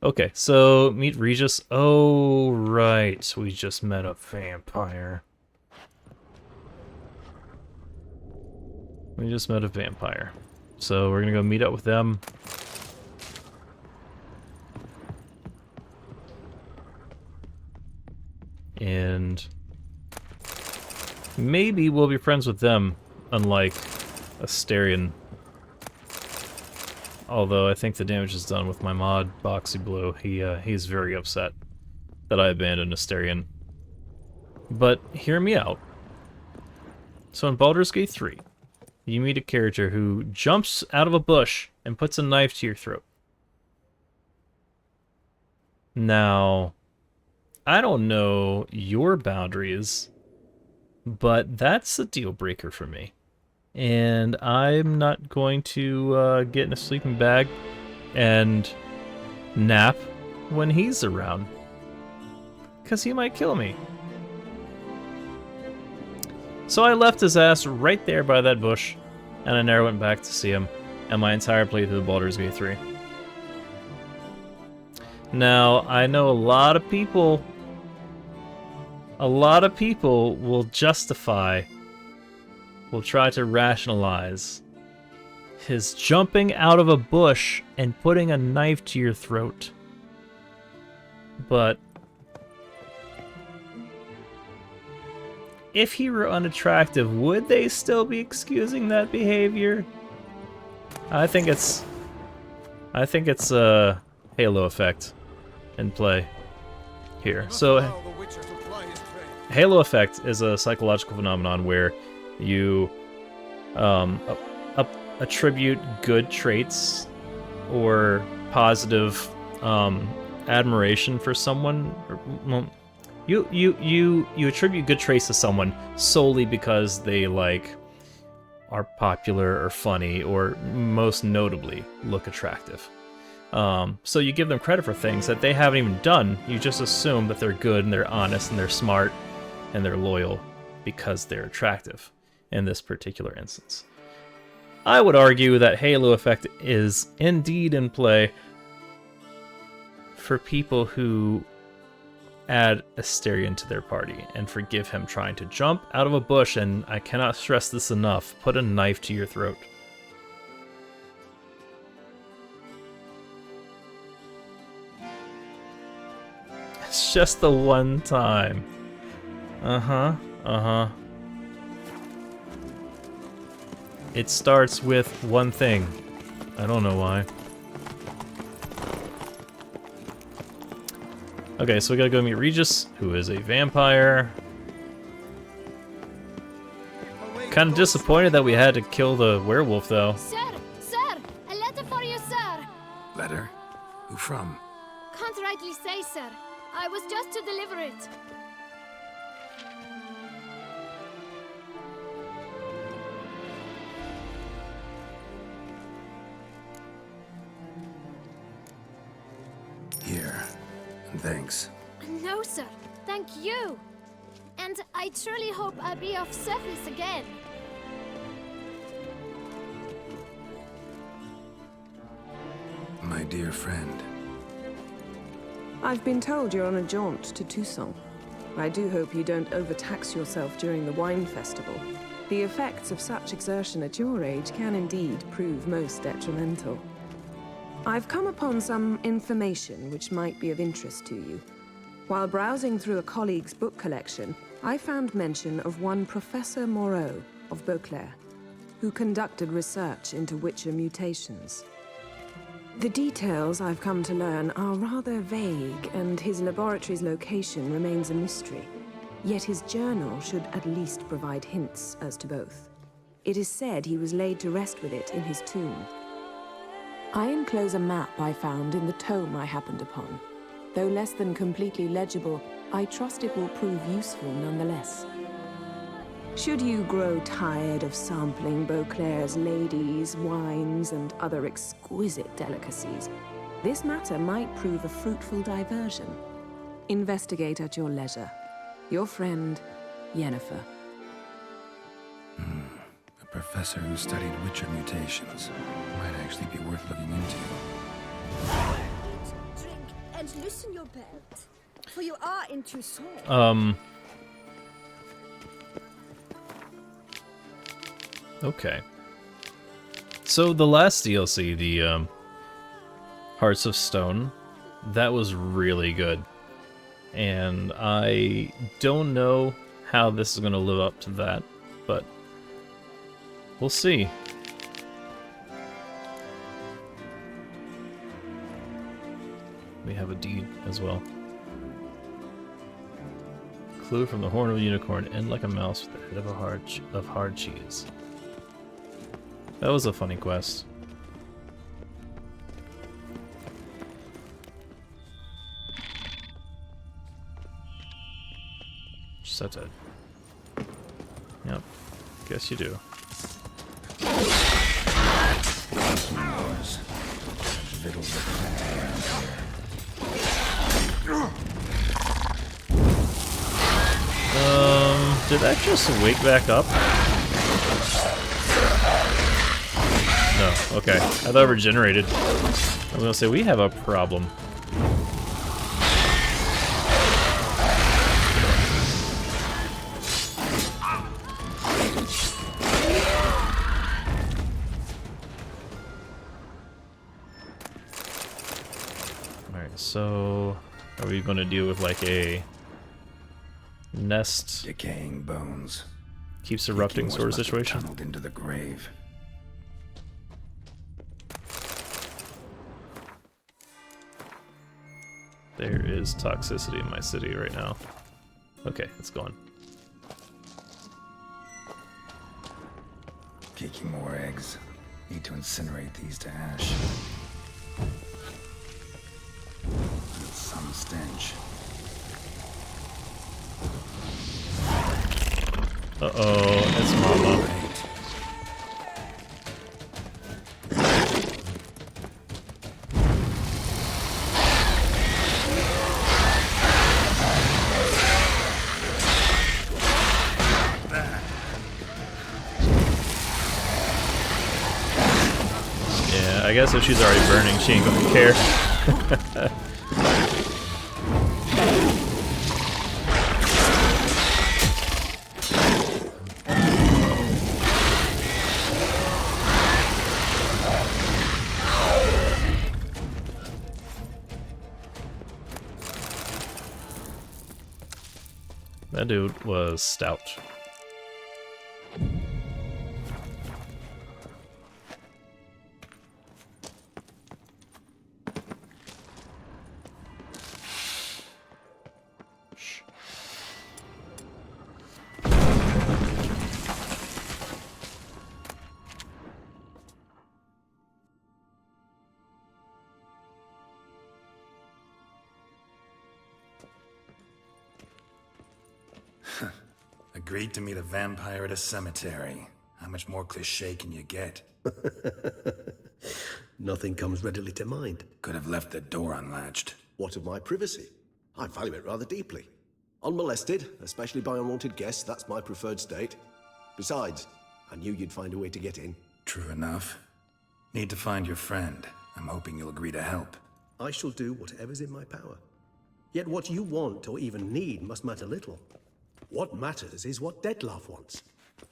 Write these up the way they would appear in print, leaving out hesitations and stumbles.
Okay, so meet Regis. Oh, right. We just met a vampire. We just met a vampire. So we're gonna go meet up with them. And maybe we'll be friends with them, unlike Astarion. Although I think the damage is done with my mod, Boxy Blue. He's very upset that I abandoned Astarion. But hear me out. So in Baldur's Gate 3, you meet a character who jumps out of a bush and puts a knife to your throat. Now, I don't know your boundaries, but that's a deal breaker for me. And I'm not going to get in a sleeping bag and nap when he's around, because he might kill me. So I left his ass right there by that bush, and I never went back to see him, and my entire playthrough of Baldur's Gate 3. Now, I know a lot of people will justify, will try to rationalize his jumping out of a bush and putting a knife to your throat. But if he were unattractive, would they still be excusing that behavior? I think it's a Halo effect in play here. So Halo effect is a psychological phenomenon where you attribute good traits or positive admiration for someone. Well, you attribute good traits to someone solely because they are popular or funny or most notably look attractive. So you give them credit for things that they haven't even done. You just assume that they're good and they're honest and they're smart and they're loyal because they're attractive in this particular instance. I would argue that Halo effect is indeed in play for people who add Astarion to their party and forgive him trying to jump out of a bush and, I cannot stress this enough, put a knife to your throat. It's just the one time. It starts with one thing. I don't know why. Okay, so we gotta go meet Regis, who is a vampire. Kinda disappointed that we had to kill the werewolf, though. Sir, a letter for you, sir. Letter? Who from? Can't rightly say, sir. I was just to deliver it. Here. And thanks. No, sir. Thank you. And I truly hope I'll be of service again. My dear friend. I've been told you're on a jaunt to Tucson. I do hope you don't overtax yourself during the wine festival. The effects of such exertion at your age can indeed prove most detrimental. I've come upon some information which might be of interest to you. While browsing through a colleague's book collection, I found mention of one Professor Moreau of Beauclair, who conducted research into Witcher mutations. The details I've come to learn are rather vague, and his laboratory's location remains a mystery. Yet his journal should at least provide hints as to both. It is said he was laid to rest with it in his tomb. I enclose a map I found in the tome I happened upon. Though less than completely legible, I trust it will prove useful nonetheless. Should you grow tired of sampling Beauclair's ladies, wines, and other exquisite delicacies, this matter might prove a fruitful diversion. Investigate at your leisure. Your friend, Yennefer. A professor who studied Witcher mutations. Might actually be worth looking into. and loosen your belt, for you are in Toil. Okay. So the last DLC, the Hearts of Stone, that was really good. And I don't know how this is going to live up to that, but we'll see. We have a deed as well. Clue from the horn of a unicorn, end like a mouse with the head of hard cheese. That was a funny quest. Just have to... Yep. Guess you do. Did that just wake back up? No, okay. I thought it regenerated. I was gonna say, we have a problem. Alright, so... Are we gonna deal with like a... nest... Decaying bones. keeps erupting sort of situation? Tunneled into the grave. There is toxicity in my city right now. Okay, it's gone. Kicking more eggs. Need to incinerate these to ash. Some stench. Uh-oh, it's Mama. Great. Yeah, I guess if she's already burning, she ain't gonna care. That dude was stout. Agreed to meet a vampire at a cemetery. How much more cliché can you get? Nothing comes readily to mind. Could have left the door unlatched. What of my privacy? I value it rather deeply. Unmolested, especially by unwanted guests, that's my preferred state. Besides, I knew you'd find a way to get in. True enough. Need to find your friend. I'm hoping you'll agree to help. I shall do whatever's in my power. Yet what you want or even need must matter little. What matters is what Dettlaff wants.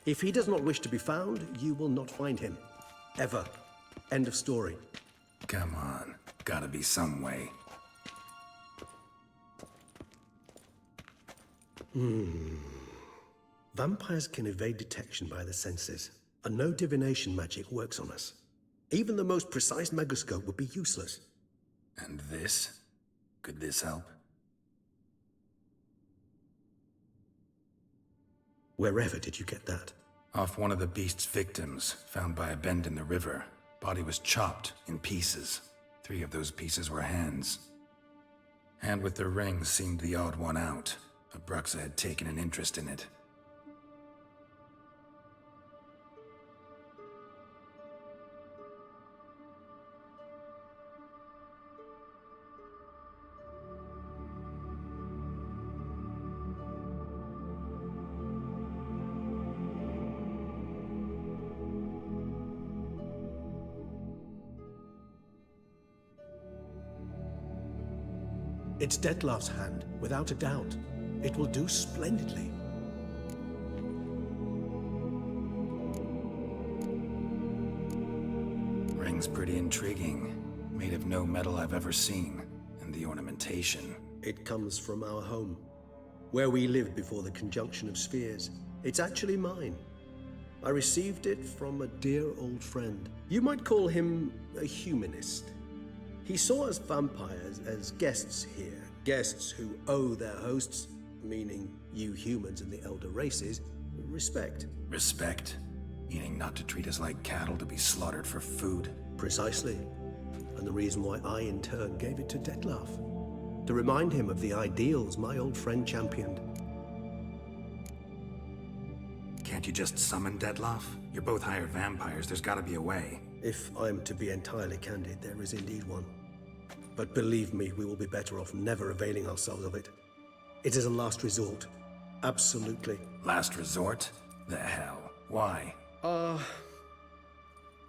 If he does not wish to be found, you will not find him. Ever. End of story. Come on. Gotta be some way. Vampires can evade detection by the senses, and no divination magic works on us. Even the most precise megascope would be useless. And this? Could this help? Wherever did you get that? Off one of the beast's victims, found by a bend in the river. Body was chopped in pieces. 3 of those pieces were hands. Hand with the ring seemed the odd one out. Abruxa had taken an interest in it. It's Dettlaff's hand, without a doubt. It will do splendidly. Ring's pretty intriguing. Made of no metal I've ever seen. And the ornamentation. It comes from our home, where we lived before the conjunction of spheres. It's actually mine. I received it from a dear old friend. You might call him a humanist. He saw us vampires as guests here, guests who owe their hosts, meaning you humans and the elder races, respect. Respect? Meaning not to treat us like cattle to be slaughtered for food? Precisely. And the reason why I, in turn, gave it to Dettlaff. To remind him of the ideals my old friend championed. Can't you just summon Dettlaff? You're both hired vampires, there's gotta be a way. If I'm to be entirely candid, there is indeed one. But believe me, we will be better off never availing ourselves of it. It is a last resort. Absolutely. Last resort? The hell? Why?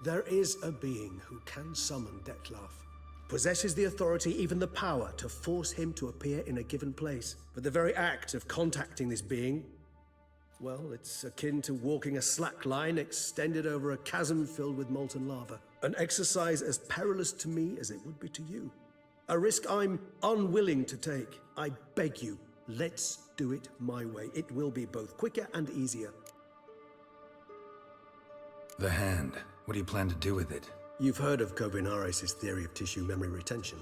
There is a being who can summon Dettlaff. Possesses the authority, even the power, to force him to appear in a given place. But the very act of contacting this being, well, it's akin to walking a slack line extended over a chasm filled with molten lava. An exercise as perilous to me as it would be to you. A risk I'm unwilling to take. I beg you, let's do it my way. It will be both quicker and easier. The hand. What do you plan to do with it? You've heard of Kovinaris' theory of tissue memory retention.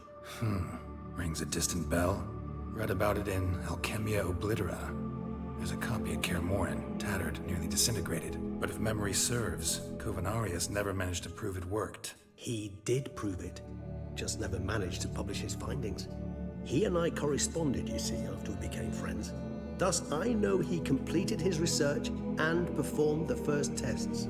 Rings a distant bell. Read about it in Alchemia Oblitera. There's a copy at Kaer Morhen, tattered, nearly disintegrated. But if memory serves, Kovinaris never managed to prove it worked. He did prove it, just never managed to publish his findings. He and I corresponded, you see, after we became friends. Thus, I know he completed his research and performed the first tests.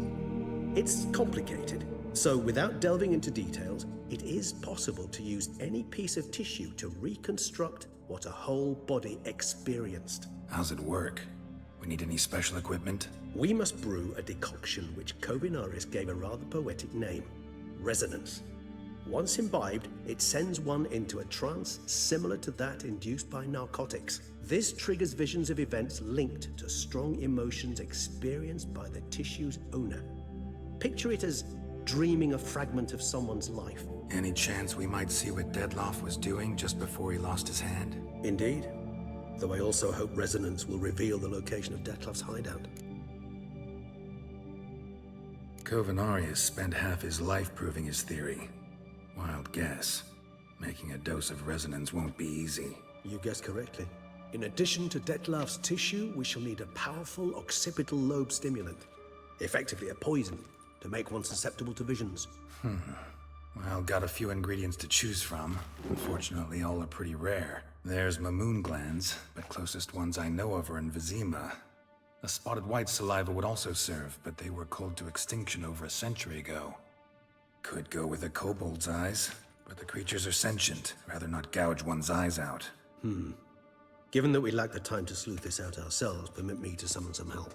It's complicated, so without delving into details, it is possible to use any piece of tissue to reconstruct what a whole body experienced. How's it work? We need any special equipment? We must brew a decoction which Kovinaris gave a rather poetic name, resonance. Once imbibed, it sends one into a trance similar to that induced by narcotics. This triggers visions of events linked to strong emotions experienced by the tissue's owner. Picture it as dreaming a fragment of someone's life. Any chance we might see what Dettlaff was doing just before he lost his hand? Indeed. Though I also hope resonance will reveal the location of Dettlaff's hideout. Kovinaris spent half his life proving his theory. Wild guess. Making a dose of resonance won't be easy. You guessed correctly. In addition to Dettlaff's tissue, we shall need a powerful occipital lobe stimulant. Effectively a poison, to make one susceptible to visions. Well, got a few ingredients to choose from. Unfortunately, all are pretty rare. There's Mamoon glands, but closest ones I know of are in Vizima. A spotted white saliva would also serve, but they were cold to extinction over a century ago. Could go with a kobold's eyes, but the creatures are sentient. Rather not gouge one's eyes out. Given that we lack the time to sleuth this out ourselves, permit me to summon some help.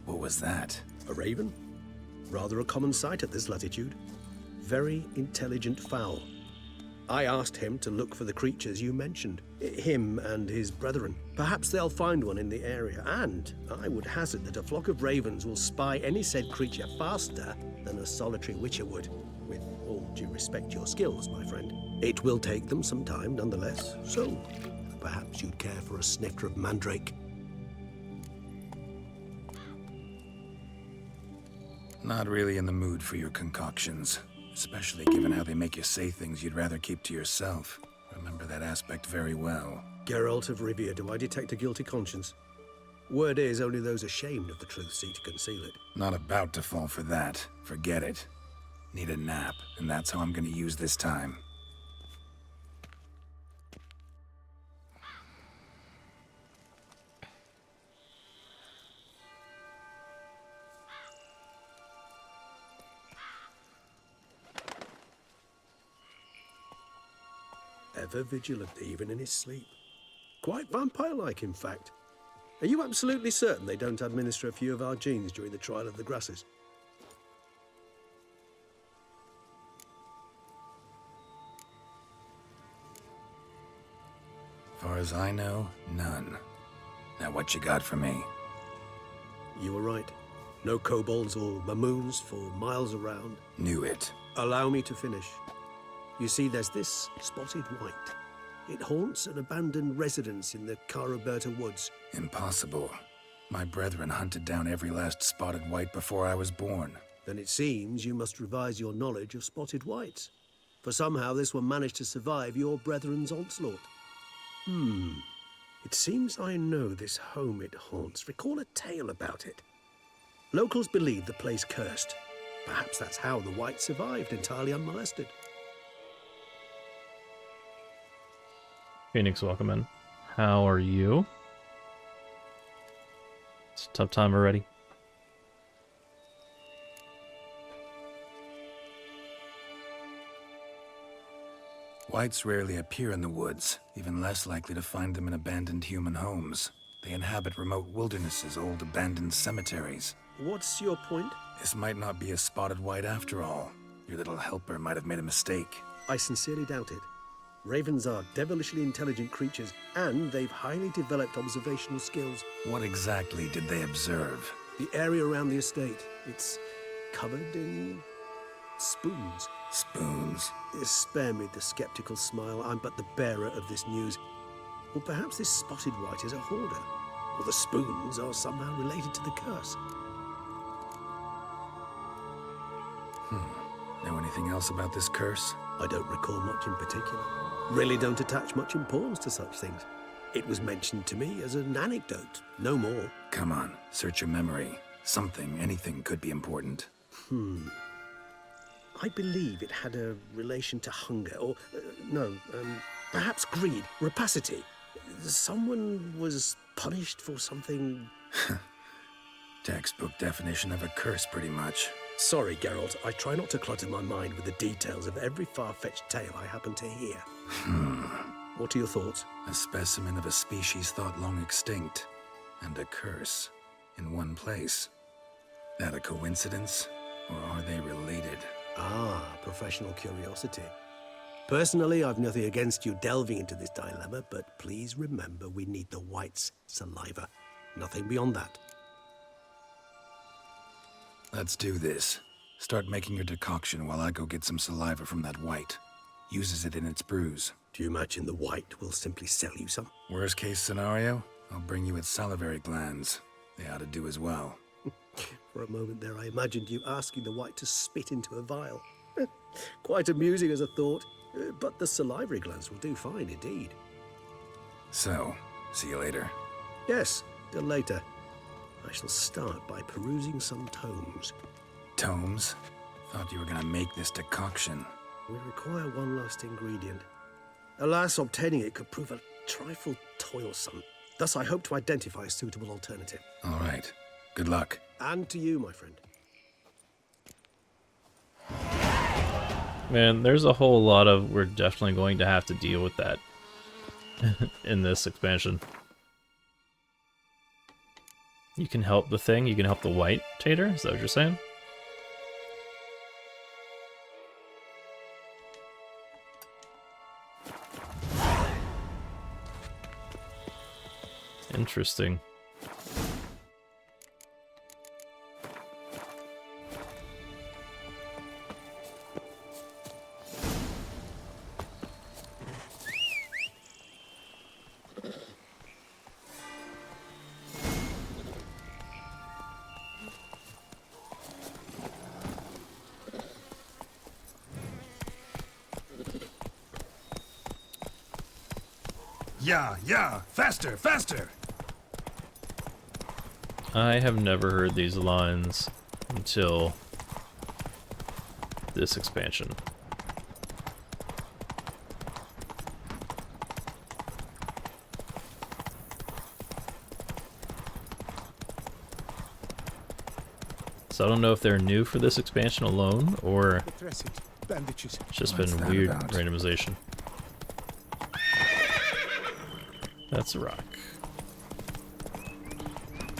What was that? A raven? Rather a common sight at this latitude. Very intelligent fowl. I asked him to look for the creatures you mentioned. Him and his brethren. Perhaps they'll find one in the area, and I would hazard that a flock of ravens will spy any said creature faster than a solitary witcher would. With all due respect to your skills, my friend. It will take them some time, nonetheless, so perhaps you'd care for a snifter of mandrake. Not really in the mood for your concoctions. Especially given how they make you say things you'd rather keep to yourself. Remember that aspect very well. Geralt of Rivia, do I detect a guilty conscience? Word is, only those ashamed of the truth seek to conceal it. Not about to fall for that. Forget it. Need a nap, and that's how I'm gonna use this time. Ever vigilant, even in his sleep. Quite vampire-like, in fact. Are you absolutely certain they don't administer a few of our genes during the trial of the grasses? Far as I know, none. Now what you got for me? You were right. No kobolds or mamoons for miles around. Knew it. Allow me to finish. You see, there's this spotted wight. It haunts an abandoned residence in the Caraberta woods. Impossible. My brethren hunted down every last spotted wight before I was born. Then it seems you must revise your knowledge of spotted wights. For somehow this one managed to survive your brethren's onslaught. It seems I know this home it haunts. Recall a tale about it. Locals believe the place cursed. Perhaps that's how the wight survived, entirely unmolested. Phoenix, welcome in. How are you? It's a tough time already. Wights rarely appear in the woods, even less likely to find them in abandoned human homes. They inhabit remote wildernesses, old abandoned cemeteries. What's your point? This might not be a spotted wight after all. Your little helper might have made a mistake. I sincerely doubt it. Ravens are devilishly intelligent creatures, and they've highly developed observational skills. What exactly did they observe? The area around the estate, it's covered in spoons. Spoons. Spare me the skeptical smile. I'm but the bearer of this news. Or perhaps this spotted wight is a hoarder, or the spoons are somehow related to the curse. Know anything else about this curse? I don't recall much in particular. Really don't attach much importance to such things. It was mentioned to me as an anecdote, no more. Come on, search your memory. Something, anything could be important. I believe it had a relation to hunger, or, perhaps greed, rapacity. Someone was punished for something... Textbook definition of a curse, pretty much. Sorry, Geralt, I try not to clutter my mind with the details of every far-fetched tale I happen to hear. What are your thoughts? A specimen of a species thought long extinct, and a curse in one place. That a coincidence, or are they related? Ah, professional curiosity. Personally, I've nothing against you delving into this dilemma, but please remember we need the wight's saliva. Nothing beyond that. Let's do this. Start making your decoction while I go get some saliva from that wight. Uses it in its brews. Do you imagine the wight will simply sell you some? Worst case scenario, I'll bring you its salivary glands. They ought to do as well. For a moment there, I imagined you asking the wight to spit into a vial. Quite amusing as a thought, but the salivary glands will do fine indeed. So, see you later. Yes, till later. I shall start by perusing some tomes. Tomes? Thought you were gonna make this decoction. We require one last ingredient. Alas, obtaining it could prove a trifle toilsome. Thus, I hope to identify a suitable alternative. All right. Good luck. And to you, my friend. Man, there's a whole lot of... We're definitely going to have to deal with that in this expansion. You can help the thing? You can help the white tater? Is that what you're saying? Interesting. Yeah, faster, faster! I have never heard these lines until this expansion. So I don't know if they're new for this expansion alone, or it's just What's been that weird about? randomization. That's a rock.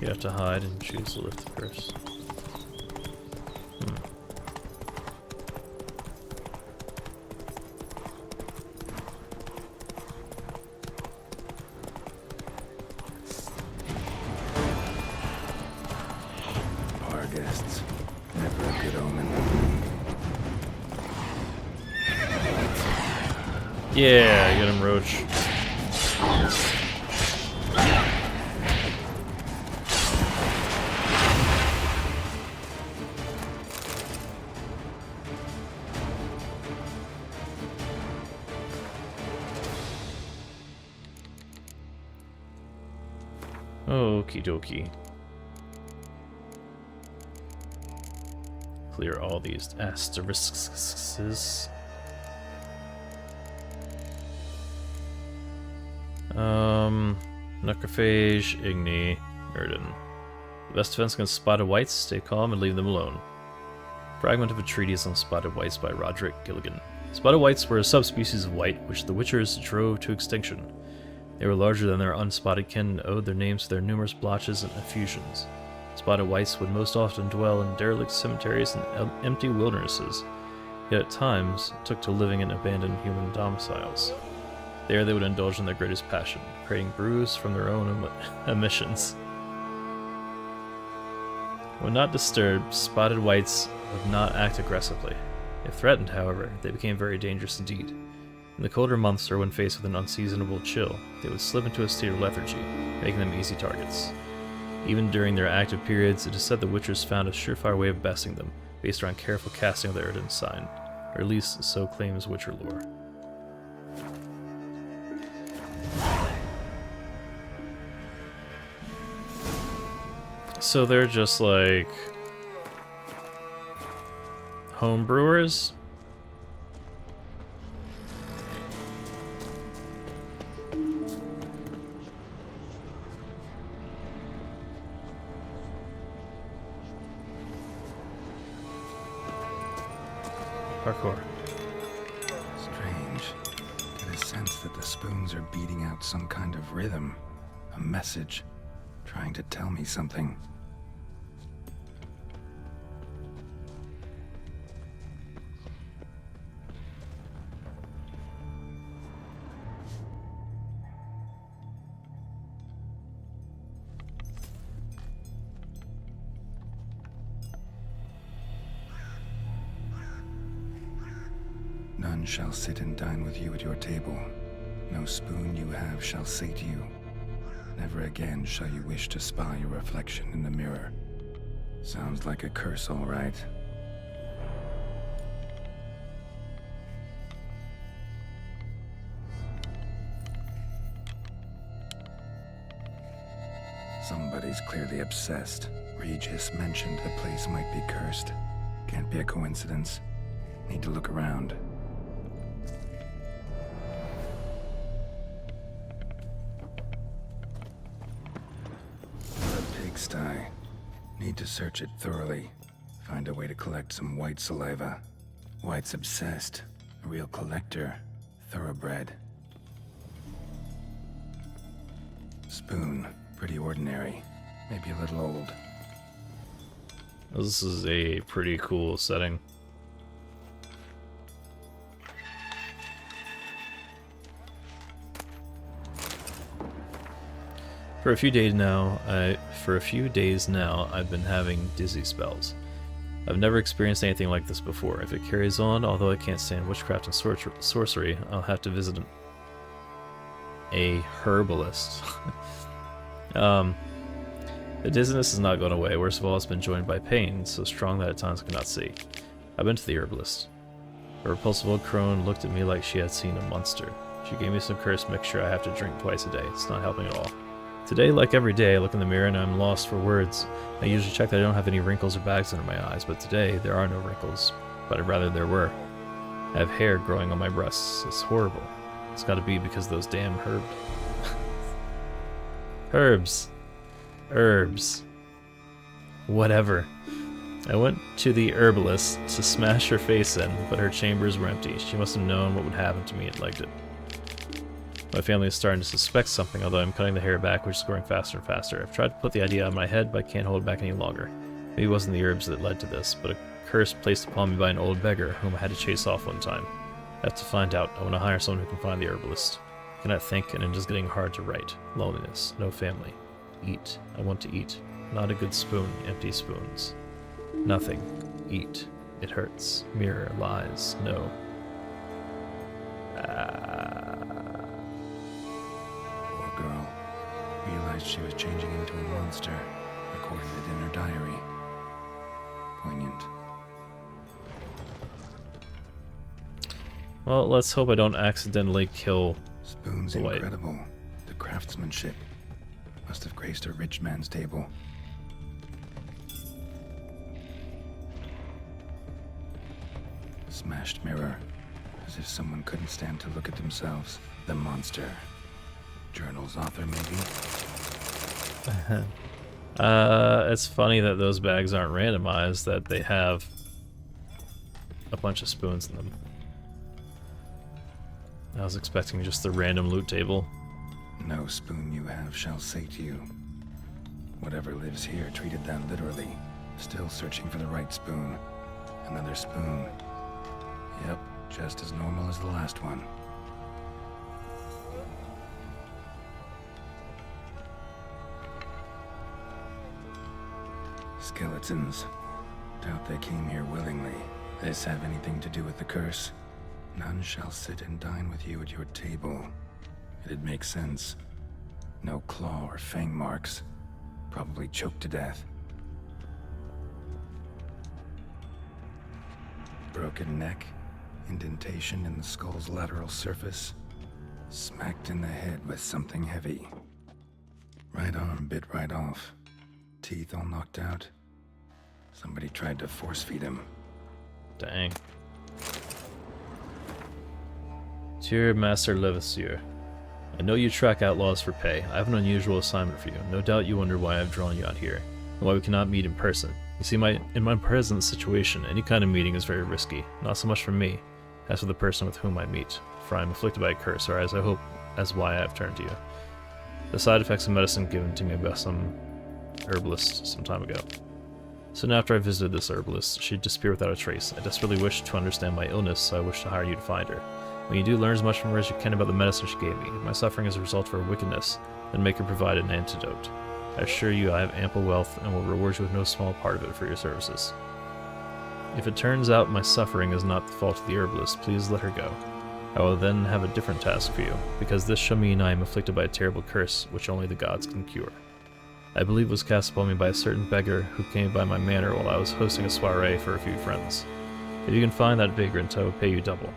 You have to hide and choose to lift the curse. Our guests. Never a good omen. Yeah, get him, Roach. Okie dokie. Clear all these asterisks. Necrophage, Igni, Mirrodin. The best defense against spotted wights, stay calm and leave them alone. Fragment of a treatise on spotted wights by Roderick Gilligan. Spotted wights were a subspecies of wight which the Witchers drove to extinction. They were larger than their unspotted kin and owed their names to their numerous blotches and effusions. Spotted wights would most often dwell in derelict cemeteries and empty wildernesses, yet at times took to living in abandoned human domiciles. There they would indulge in their greatest passion, creating brews from their own emissions. When not disturbed, spotted wights would not act aggressively. If threatened, however, they became very dangerous indeed. In the colder months, or when faced with an unseasonable chill, they would slip into a state of lethargy, making them easy targets. Even during their active periods, it is said the Witchers found a surefire way of besting them, based around careful casting of the Erdin sign, or at least so claims Witcher lore. So they're just like home brewers? Parkour. Strange. Get a sense that the spoons are beating out some kind of rhythm. A message. Trying to tell me something. None shall sit and dine with you at your table. No spoon you have shall sate you. Never again shall you wish to spy your reflection in the mirror. Sounds like a curse, all right. Somebody's clearly obsessed. Regis mentioned the place might be cursed. Can't be a coincidence. Need to look around. Pigsty. Need to search it thoroughly. Find a way to collect some white saliva. White's obsessed. A real collector. Thoroughbred. Spoon. Pretty ordinary. Maybe a little old. This is a pretty cool setting. For a few days now, I've been having dizzy spells. I've never experienced anything like this before. If it carries on, although I can't stand witchcraft and sorcery, I'll have to visit a herbalist. The dizziness has not gone away. Worst of all, it's been joined by pain, so strong that at times I cannot see. I've been to the herbalist. A repulsive old crone looked at me like she had seen a monster. She gave me some cursed mixture I have to drink twice a day. It's not helping at all. Today, like every day, I look in the mirror and I'm lost for words. I usually check that I don't have any wrinkles or bags under my eyes, but today there are no wrinkles. But I'd rather there were. I have hair growing on my breasts. It's horrible. It's gotta be because of those damn herbs. Herbs. Whatever. I went to the herbalist to smash her face in, but her chambers were empty. She must have known what would happen to me and liked it. My family is starting to suspect something, although I'm cutting the hair back, which is growing faster and faster. I've tried to put the idea out of my head, but I can't hold it back any longer. Maybe it wasn't the herbs that led to this, but a curse placed upon me by an old beggar whom I had to chase off one time. I have to find out. I want to hire someone who can find the herbalist. I cannot think, and it is getting hard to write. Loneliness. No family. Eat. I want to eat. Not a good spoon. Empty spoons. Nothing. Eat. It hurts. Mirror. Lies. No. Poor girl. Realized she was changing into a monster. Recorded it in her diary. Poignant. Well, let's hope I don't accidentally kill Spoon's Wight. incredible. The craftsmanship must have graced a rich man's table. Smashed mirror, as if someone couldn't stand to look at themselves. The monster. Journal's author, maybe? It's funny that those bags aren't randomized, that they have a bunch of spoons in them. I was expecting just the random loot table. No spoon you have shall sate you. Whatever lives here treated that literally. Still searching for the right spoon. Another spoon. Yep, just as normal as the last one. Skeletons. Doubt they came here willingly. This have anything to do with the curse? None shall sit and dine with you at your table. It'd make sense. No claw or fang marks. Probably choked to death. Broken neck. Indentation in the skull's lateral surface. Smacked in the head with something heavy. Right arm bit right off. Teeth all knocked out. Somebody tried to force feed him. Dang. Dear Master Levasseur, I know you track outlaws for pay. I have an unusual assignment for you. No doubt you wonder why I've drawn you out here, and why we cannot meet in person. You see, in my present situation, any kind of meeting is very risky. Not so much for me, as for the person with whom I meet, for I am afflicted by a curse, or as I hope, as why I have turned to you. The side effects of medicine given to me by some herbalist some time ago. Soon after I visited this herbalist, she disappeared without a trace. I desperately wished to understand my illness, so I wished to hire you to find her. When you do, learn as much from her as you can about the medicine she gave me. If my suffering is a result of her wickedness, then make her provide an antidote. I assure you I have ample wealth and will reward you with no small part of it for your services. If it turns out my suffering is not the fault of the herbalist, please let her go. I will then have a different task for you, because this shall mean I am afflicted by a terrible curse which only the gods can cure. I believe it was cast upon me by a certain beggar who came by my manor while I was hosting a soiree for a few friends. If you can find that vagrant, I will pay you double.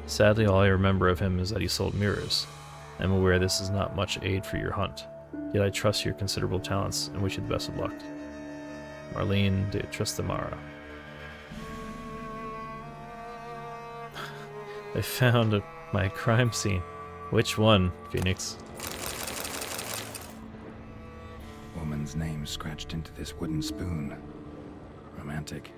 Sadly, all I remember of him is that he sold mirrors. I am aware this is not much aid for your hunt, yet I trust your considerable talents and wish you the best of luck. Marlene de Trastamara. I found my crime scene. Which one, Phoenix? Woman's name scratched into this wooden spoon. Romantic.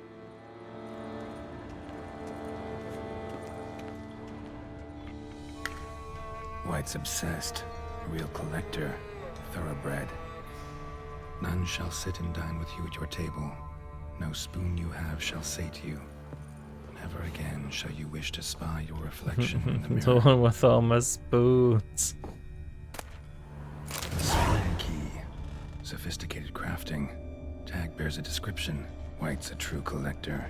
Wight's obsessed. A real collector. Thoroughbred. None shall sit and dine with you at your table. No spoon you have shall sate you. Never again shall you wish to spy your reflection in the The mirror. one with all my spoons. Spoon key. Sophisticated crafting. Tag bears a description. Wight's a true collector.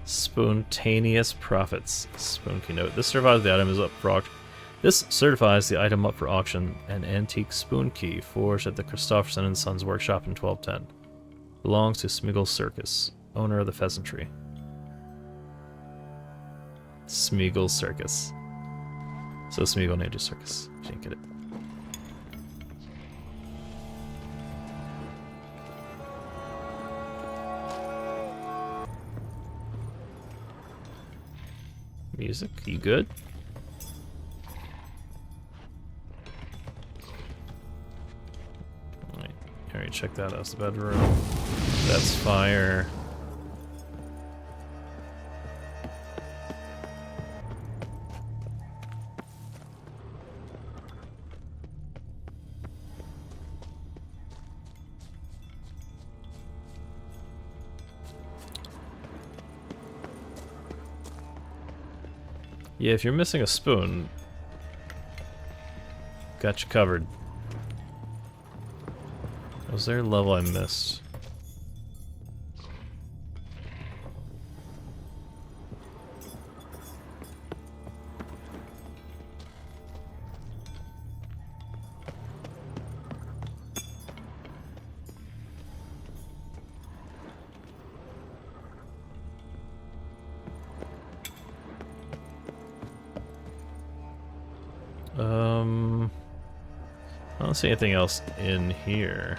Spontaneous profits. Spoon keynote. This certifies the item is up for auction. This certifies the item up for auction. An antique spoon key forged at the Christopherson and Sons workshop in 1210. Belongs to Smeagol Circus, owner of the Pheasantry. Smeagol Circus. So Smeagol Ninja Circus. Didn't get it. Music, you good? Alright, check that out. That's the bedroom. That's fire. Yeah, if you're missing a spoon, got you covered. Was there a level I missed? I don't see anything else in here.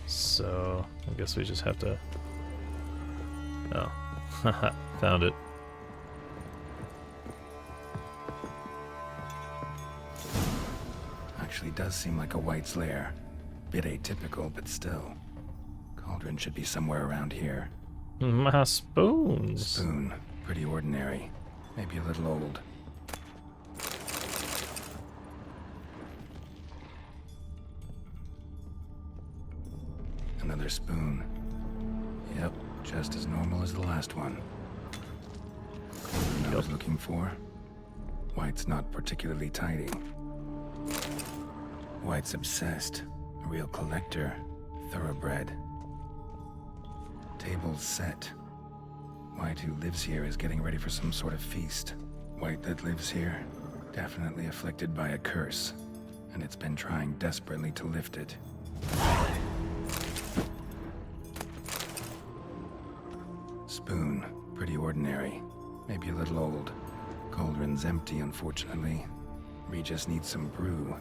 So, I guess we just have to... Oh. Haha, found it. Actually does seem like a Wight's lair. Bit atypical, but still. Cauldron should be somewhere around here. My spoons. Spoon. Pretty ordinary. Maybe a little old. Another spoon. Yep, just as normal as the last one. Cauldron I was looking for. Wight's not particularly tidy. Wight's obsessed. A real collector. Thoroughbred. Table's set. Wight, who lives here, is getting ready for some sort of feast. Wight that lives here, definitely afflicted by a curse, and it's been trying desperately to lift it. Spoon, pretty ordinary, maybe a little old. Cauldron's empty, unfortunately. Regis needs some brew.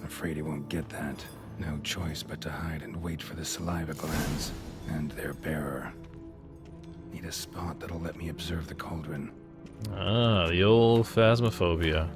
Afraid he won't get that. No choice but to hide and wait for the saliva glands and their bearer. Need a spot that'll let me observe the cauldron. Ah, the old phasmophobia.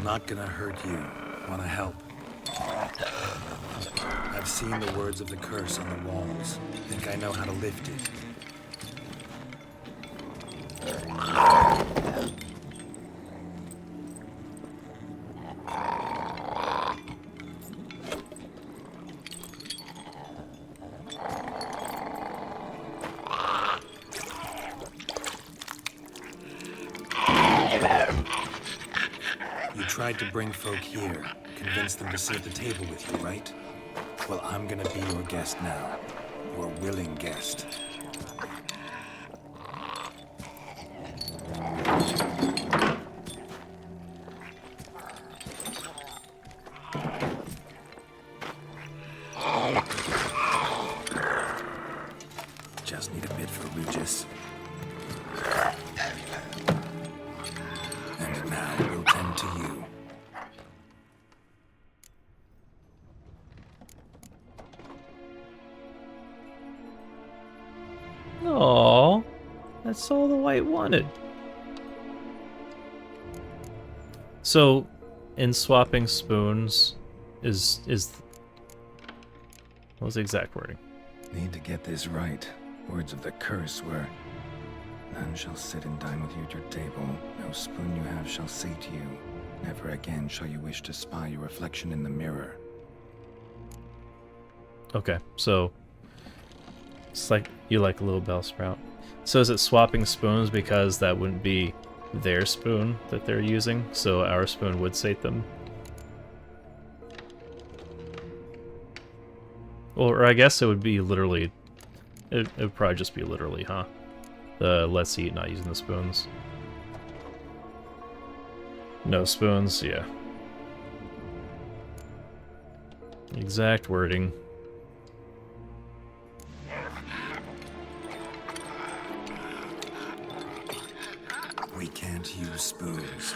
Not gonna hurt you. Wanna help? I've seen the words of the curse on the walls. Think I know how to lift it. Tried to bring folk here, convince them to sit at the table with you, right? Well, I'm gonna be your guest now. Your willing guest. for Regis. And now we'll tend to you. Aww, that's all the Wight wanted. So, in swapping spoons, is what was the exact wording? Need to get this right. Words of the curse were, none shall sit and dine with you at your table. No spoon you have shall say to you, never again shall you wish to spy your reflection in the mirror. Okay, so it's like you like a little bell sprout. So is it swapping spoons because that wouldn't be their spoon that they're using, so our spoon would sate them? Or I guess it would be literally, it would probably just be literally, huh? The let's eat, not using the spoons. No spoons, yeah. Exact wording. We can't use spoons.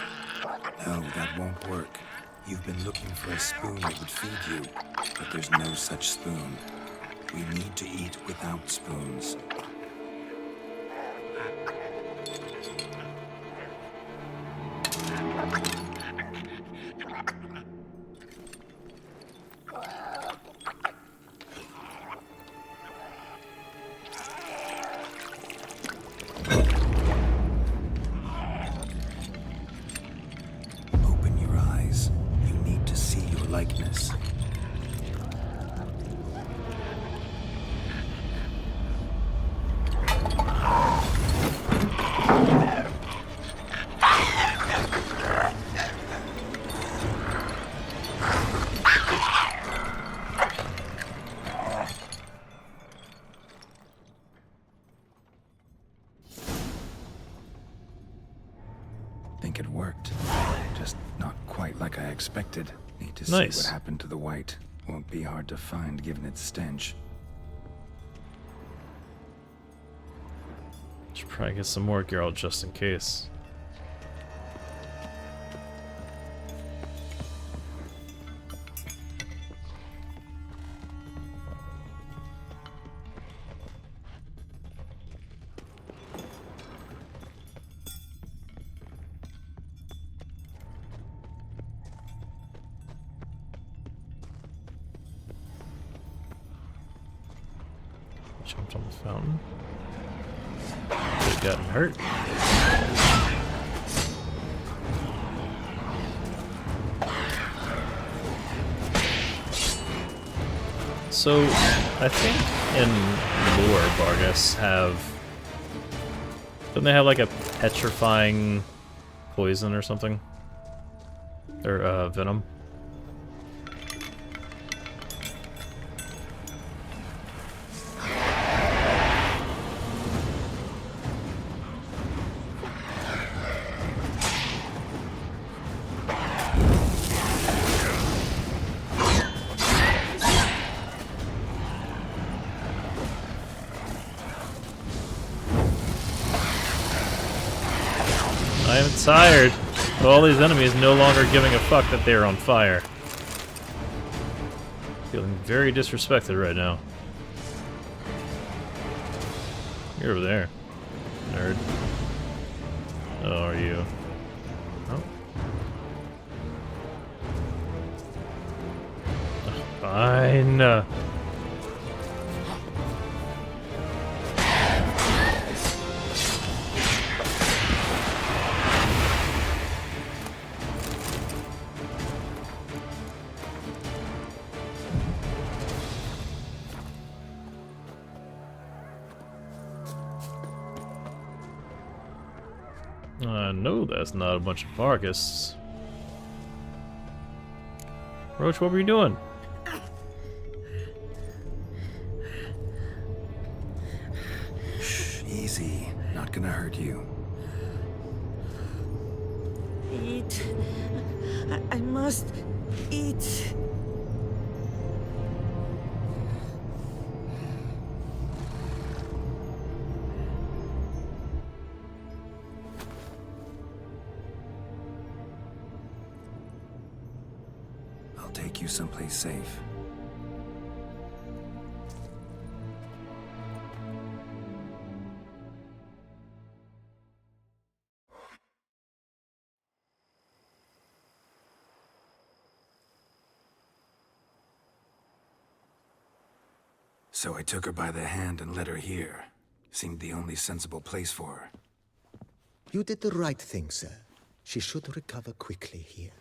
No, that won't work. You've been looking for a spoon that would feed you, but there's no such spoon. We need to eat without spoons. Open your eyes. You need to see your likeness. Think it worked. Just not quite like I expected. Need to see Nice. what happened to the Wight. Won't be hard to find given its stench. Should probably get some more Geralt just in case. Jumped on the fountain. They've gotten hurt. So, I think in lore, Vargas don't they have like a petrifying poison or something? Or venom? I am tired of all these enemies no longer giving a fuck that they're on fire. Feeling very disrespected right now. You're over there, nerd. Oh, are you? Oh. Fine. No, that's not a bunch of Vargas. Roach, what were you doing? Shh, easy. Not gonna hurt you. Eat. I must eat. I'll take you someplace safe. So I took her by the hand and led her here. Seemed the only sensible place for her. You did the right thing, sir. She should recover quickly here.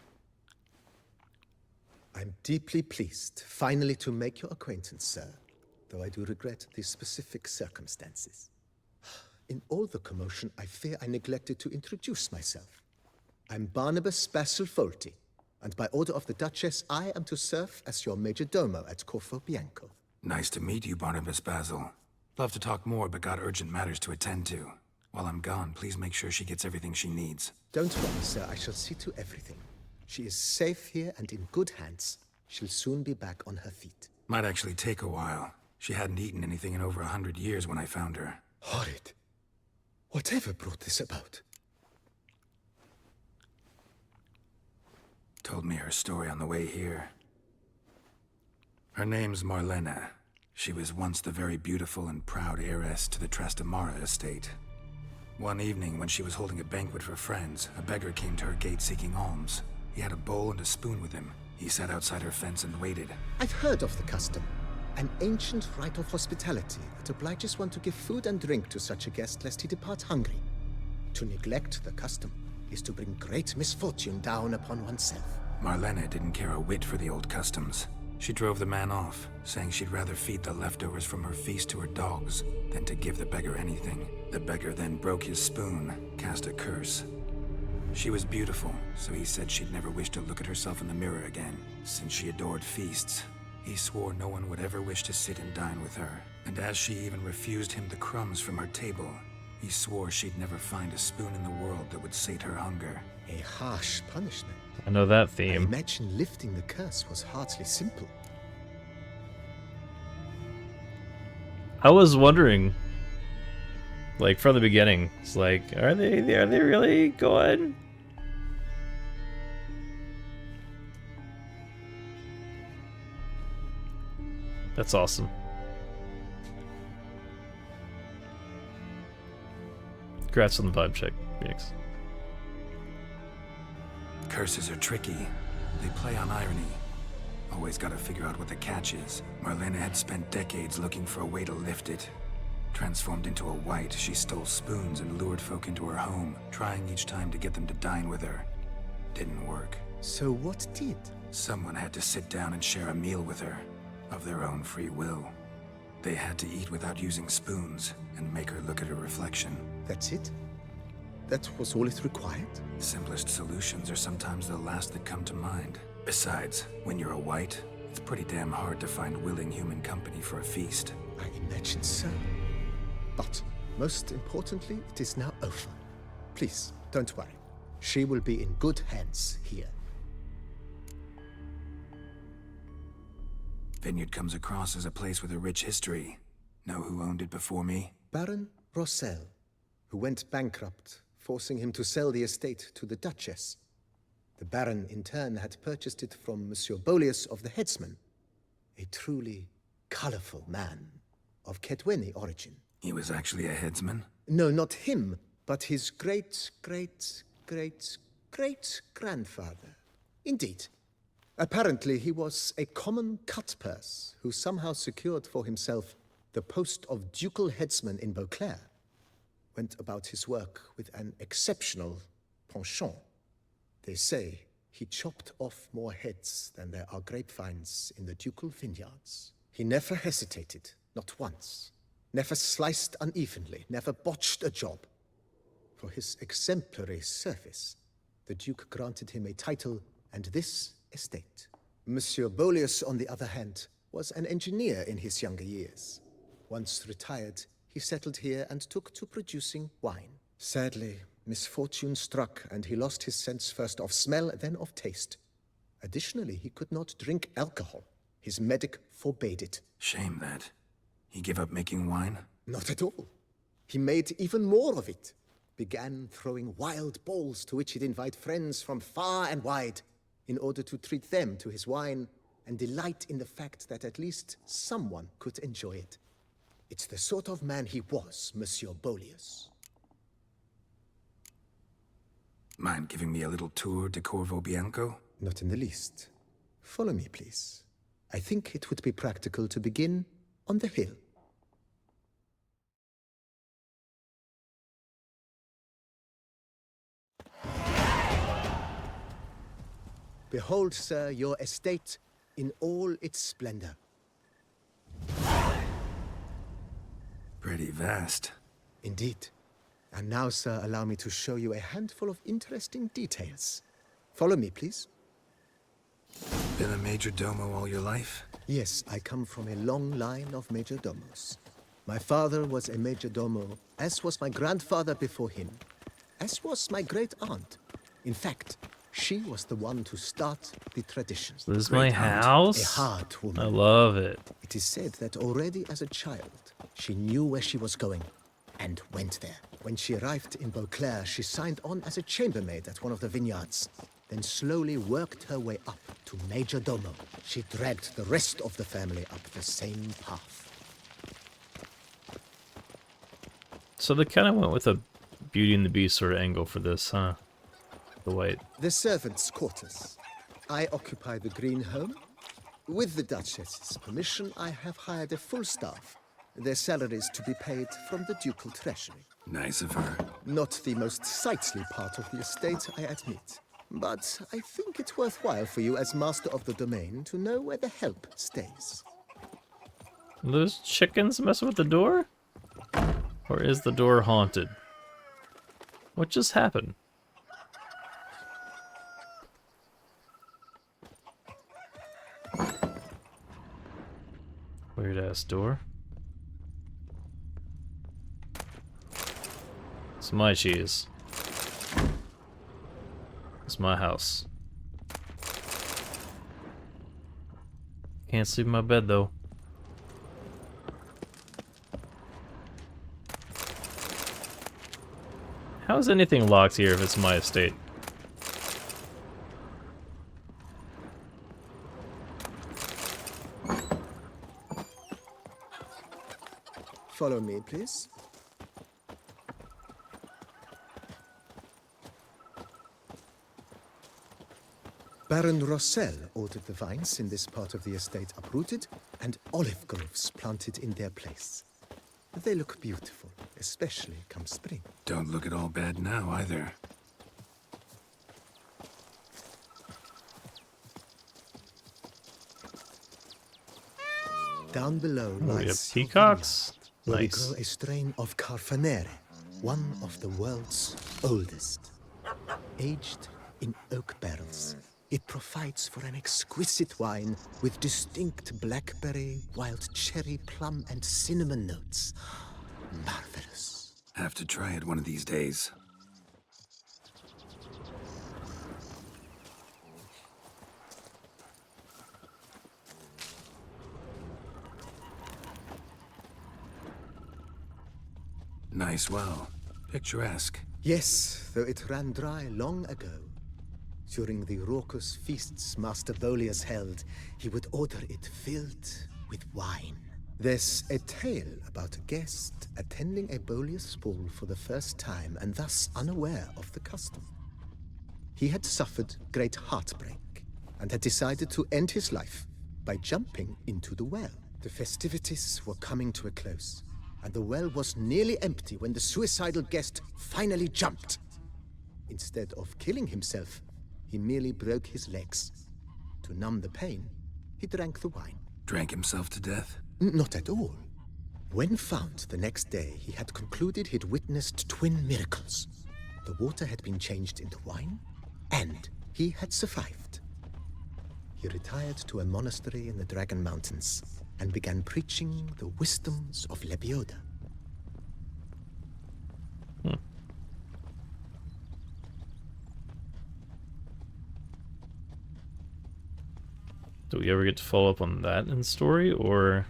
I'm deeply pleased, finally, to make your acquaintance, sir, though I do regret the specific circumstances. In all the commotion, I fear I neglected to introduce myself. I'm Barnabas Basilfolti, and by order of the Duchess, I am to serve as your major domo at Corfo Bianco. Nice to meet you, Barnabas Basil. Love to talk more, but got urgent matters to attend to. While I'm gone, please make sure she gets everything she needs. Don't worry, sir. I shall see to everything. She is safe here and in good hands. She'll soon be back on her feet. Might actually take a while. She hadn't eaten anything in over 100 years when I found her. Horrid. Whatever brought this about? Told me her story on the way here. Her name's Marlena. She was once the very beautiful and proud heiress to the Trastamara estate. One evening, when she was holding a banquet for friends, a beggar came to her gate seeking alms. He had a bowl and a spoon with him. He sat outside her fence and waited. I've heard of the custom. An ancient rite of hospitality that obliges one to give food and drink to such a guest lest he depart hungry. To neglect the custom is to bring great misfortune down upon oneself. Marlena didn't care a whit for the old customs. She drove the man off, saying she'd rather feed the leftovers from her feast to her dogs than to give the beggar anything. The beggar then broke his spoon, cast a curse. She was beautiful, so he said she'd never wish to look at herself in the mirror again. Since she adored feasts, he swore no one would ever wish to sit and dine with her. And as she even refused him the crumbs from her table, he swore she'd never find a spoon in the world that would sate her hunger. A harsh punishment. I know that I theme. imagine lifting the curse was hardly simple. I was wondering, like from the beginning, it's like, are they really going? That's awesome. Congrats on the vibe check, Phoenix. Curses are tricky. They play on irony. Always gotta figure out what the catch is. Marlena had spent decades looking for a way to lift it. Transformed into a wight, she stole spoons and lured folk into her home, trying each time to get them to dine with her. Didn't work. So what did? Someone had to sit down and share a meal with her, of their own free will. They had to eat without using spoons, and make her look at her reflection. That's it? That was all it required? Simplest solutions are sometimes the last that come to mind. Besides, when you're a wight, it's pretty damn hard to find willing human company for a feast. I imagine so. But, most importantly, it is now over. Please, don't worry. She will be in good hands here. Vineyard comes across as a place with a rich history. Know who owned it before me? Baron Rossel, who went bankrupt, forcing him to sell the estate to the Duchess. The Baron, in turn, had purchased it from Monsieur Bolius of the Headsman, a truly colorful man of Kedweni origin. He was actually a headsman? No, not him, but his great-grandfather. Indeed. Apparently, he was a common cutpurse who somehow secured for himself the post of ducal headsman in Beauclair. Went about his work with an exceptional penchant. They say he chopped off more heads than there are grapevines in the ducal vineyards. He never hesitated, not once. Never sliced unevenly, never botched a job. For his exemplary service, the Duke granted him a title and this estate. Monsieur Bolius, on the other hand, was an engineer in his younger years. Once retired, he settled here and took to producing wine. Sadly, misfortune struck and he lost his sense first of smell, then of taste. Additionally, he could not drink alcohol. His medic forbade it. Shame that. He gave up making wine? Not at all. He made even more of it. Began throwing wild balls to which he'd invite friends from far and wide. in order to treat them to his wine and delight in the fact that at least someone could enjoy it. It's the sort of man he was, Monsieur Bolius. Mind giving me a little tour de Corvo Bianco? Not in the least. Follow me, please. I think it would be practical to begin on the hill. Behold, sir, your estate in all its splendor. Pretty vast. Indeed. And now, sir, allow me to show you a handful of interesting details. Follow me, please. Been a major domo all your life? Yes, I come from a long line of major domos. My father was a major domo, as was my grandfather before him, as was my great aunt. In fact, she was the one to start the tradition. This is my A house. hard woman. I love it. It is said that already as a child, she knew where she was going and went there. When she arrived in Beauclair, she signed on as a chambermaid at one of the vineyards, then slowly worked her way up to major domo. She dragged the rest of the family up the same path. So they kind of went with a Beauty and the Beast sort of angle for this, huh? The Wight. The servants' quarters. I occupy the green home. With the Duchess's permission, I have hired a full staff. Their salaries to be paid from the ducal treasury. Nice of her. Not the most sightly part of the estate, I admit. But I think it worthwhile for you as master of the domain to know where the help stays. Those chickens messing with the door? Or is the door haunted? What just happened? Weird ass door. It's my cheese. It's my house. Can't sleep in my bed though. How is anything locked here if it's my estate? Follow me, please. Baron Rossel ordered the vines in this part of the estate uprooted and olive groves planted in their place. They look beautiful, especially come spring. Don't look at all bad now, either. Down below Oh, we have lies peacocks. where we Nice. grow a strain of Carfanere, one of the world's oldest. Aged in oak barrels, it provides for an exquisite wine with distinct blackberry, wild cherry, plum, and cinnamon notes. Marvelous. Have to try it one of these days. Nice well. Picturesque. Yes, though it ran dry long ago. During the raucous feasts Master Bolius held, he would order it filled with wine. There's a tale about a guest attending a Bolius ball for the first time and thus unaware of the custom. He had suffered great heartbreak and had decided to end his life by jumping into the well. The festivities were coming to a close, and the well was nearly empty when the suicidal guest finally jumped. Instead of killing himself, he merely broke his legs. To numb the pain, he drank the wine. Drank himself to death? Not at all. When found the next day, he had concluded he'd witnessed twin miracles. The water had been changed into wine, and he had survived. He retired to a monastery in the Dragon Mountains and began preaching the wisdoms of Lebioda. Do we ever get to follow up on that in the story, or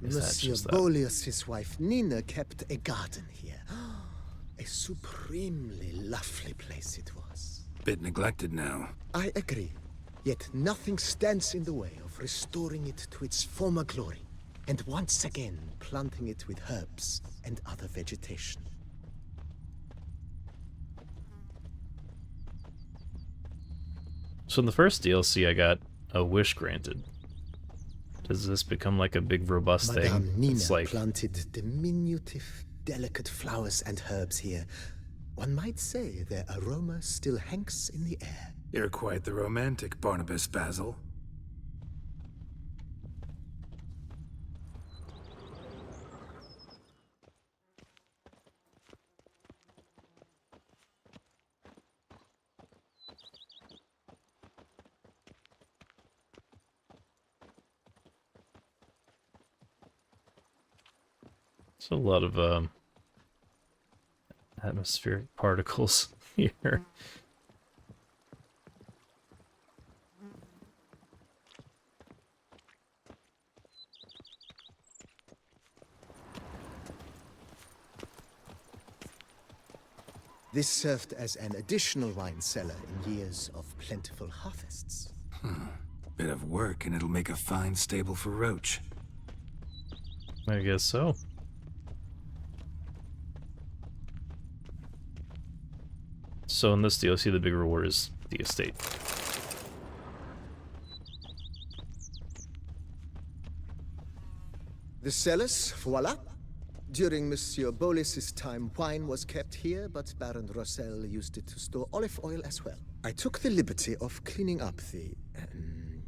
is that Monsieur just that? Bolius, his wife Nina, kept a garden here. A supremely lovely place it was. Bit neglected now. I agree. Yet nothing stands in the way of restoring it to its former glory, and once again planting it with herbs and other vegetation. So in the first DLC, I got a wish granted. Does this become like a big robust Madame thing? Nina It's like, planted diminutive, delicate flowers and herbs here. One might say their aroma still hangs in the air. You're quite the romantic, Barnabas Basil. it's a lot of atmospheric particles here. This served as an additional wine cellar in years of plentiful harvests. Bit of work, and it'll make a fine stable for Roach. I guess so. So in this DLC, the big reward is the estate. The cellars, voila. During Monsieur Bolis's time, wine was kept here, but Baron Rossel used it to store olive oil as well. I took the liberty of cleaning up the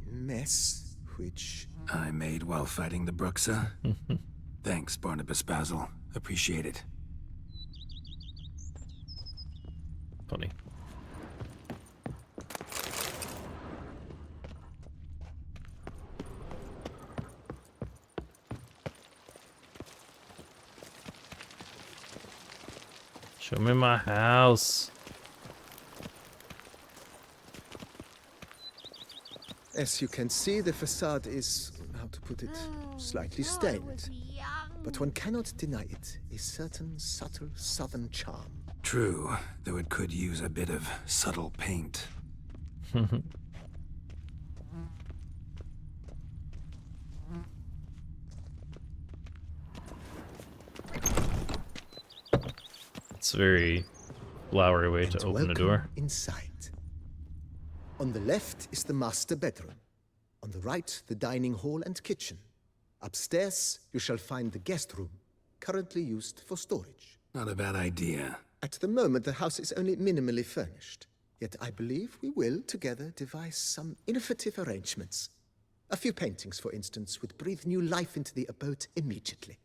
mess, which... I made while fighting the Bruxa. Thanks, Barnabas Basil. Appreciate it. Funny. Show me my house. As you can see, the facade is, how to put it, slightly stained. But one cannot deny it, a certain subtle southern charm. True, though it could use a bit of subtle paint. It's a very flowery way to And open a welcome door. inside. On the left is the master bedroom. On the right, the dining hall and kitchen. Upstairs, you shall find the guest room, currently used for storage. Not a bad idea. At the moment, the house is only minimally furnished. Yet I believe we will, together, devise some innovative arrangements. A few paintings, for instance, would breathe new life into the abode immediately.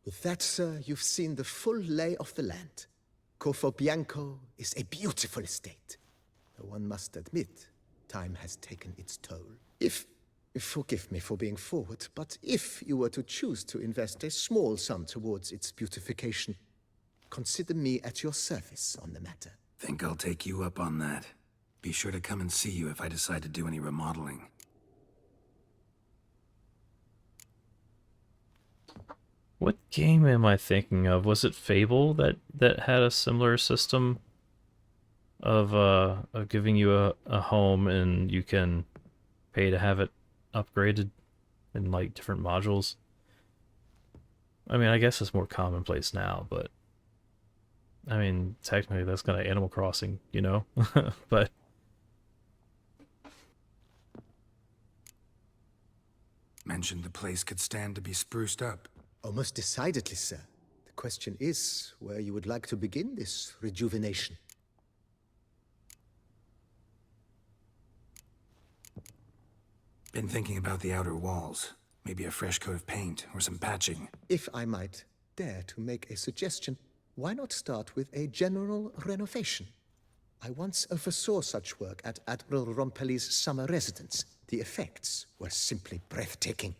With that, sir, you've seen the full lay of the land. Corvo Bianco is a beautiful estate. Though one must admit, time has taken its toll. Forgive me for being forward, but if you were to choose to invest a small sum towards its beautification, consider me at your service on the matter. Think I'll take you up on that. Be sure to come and see you if I decide to do any remodeling. What game am I thinking of? Was it Fable that had a similar system of giving you a home and you can pay to have it upgraded in like different modules? I mean, I guess it's more commonplace now, but I mean, technically that's kind of Animal Crossing, you know? But Mentioned the place could stand to be spruced up. Oh, most decidedly, sir. The question is where you would like to begin this rejuvenation. Been thinking about the outer walls. Maybe a fresh coat of paint or some patching. If I might dare to make a suggestion, why not start with a general renovation? I once oversaw such work at Admiral Rompelli's summer residence. The effects were simply breathtaking.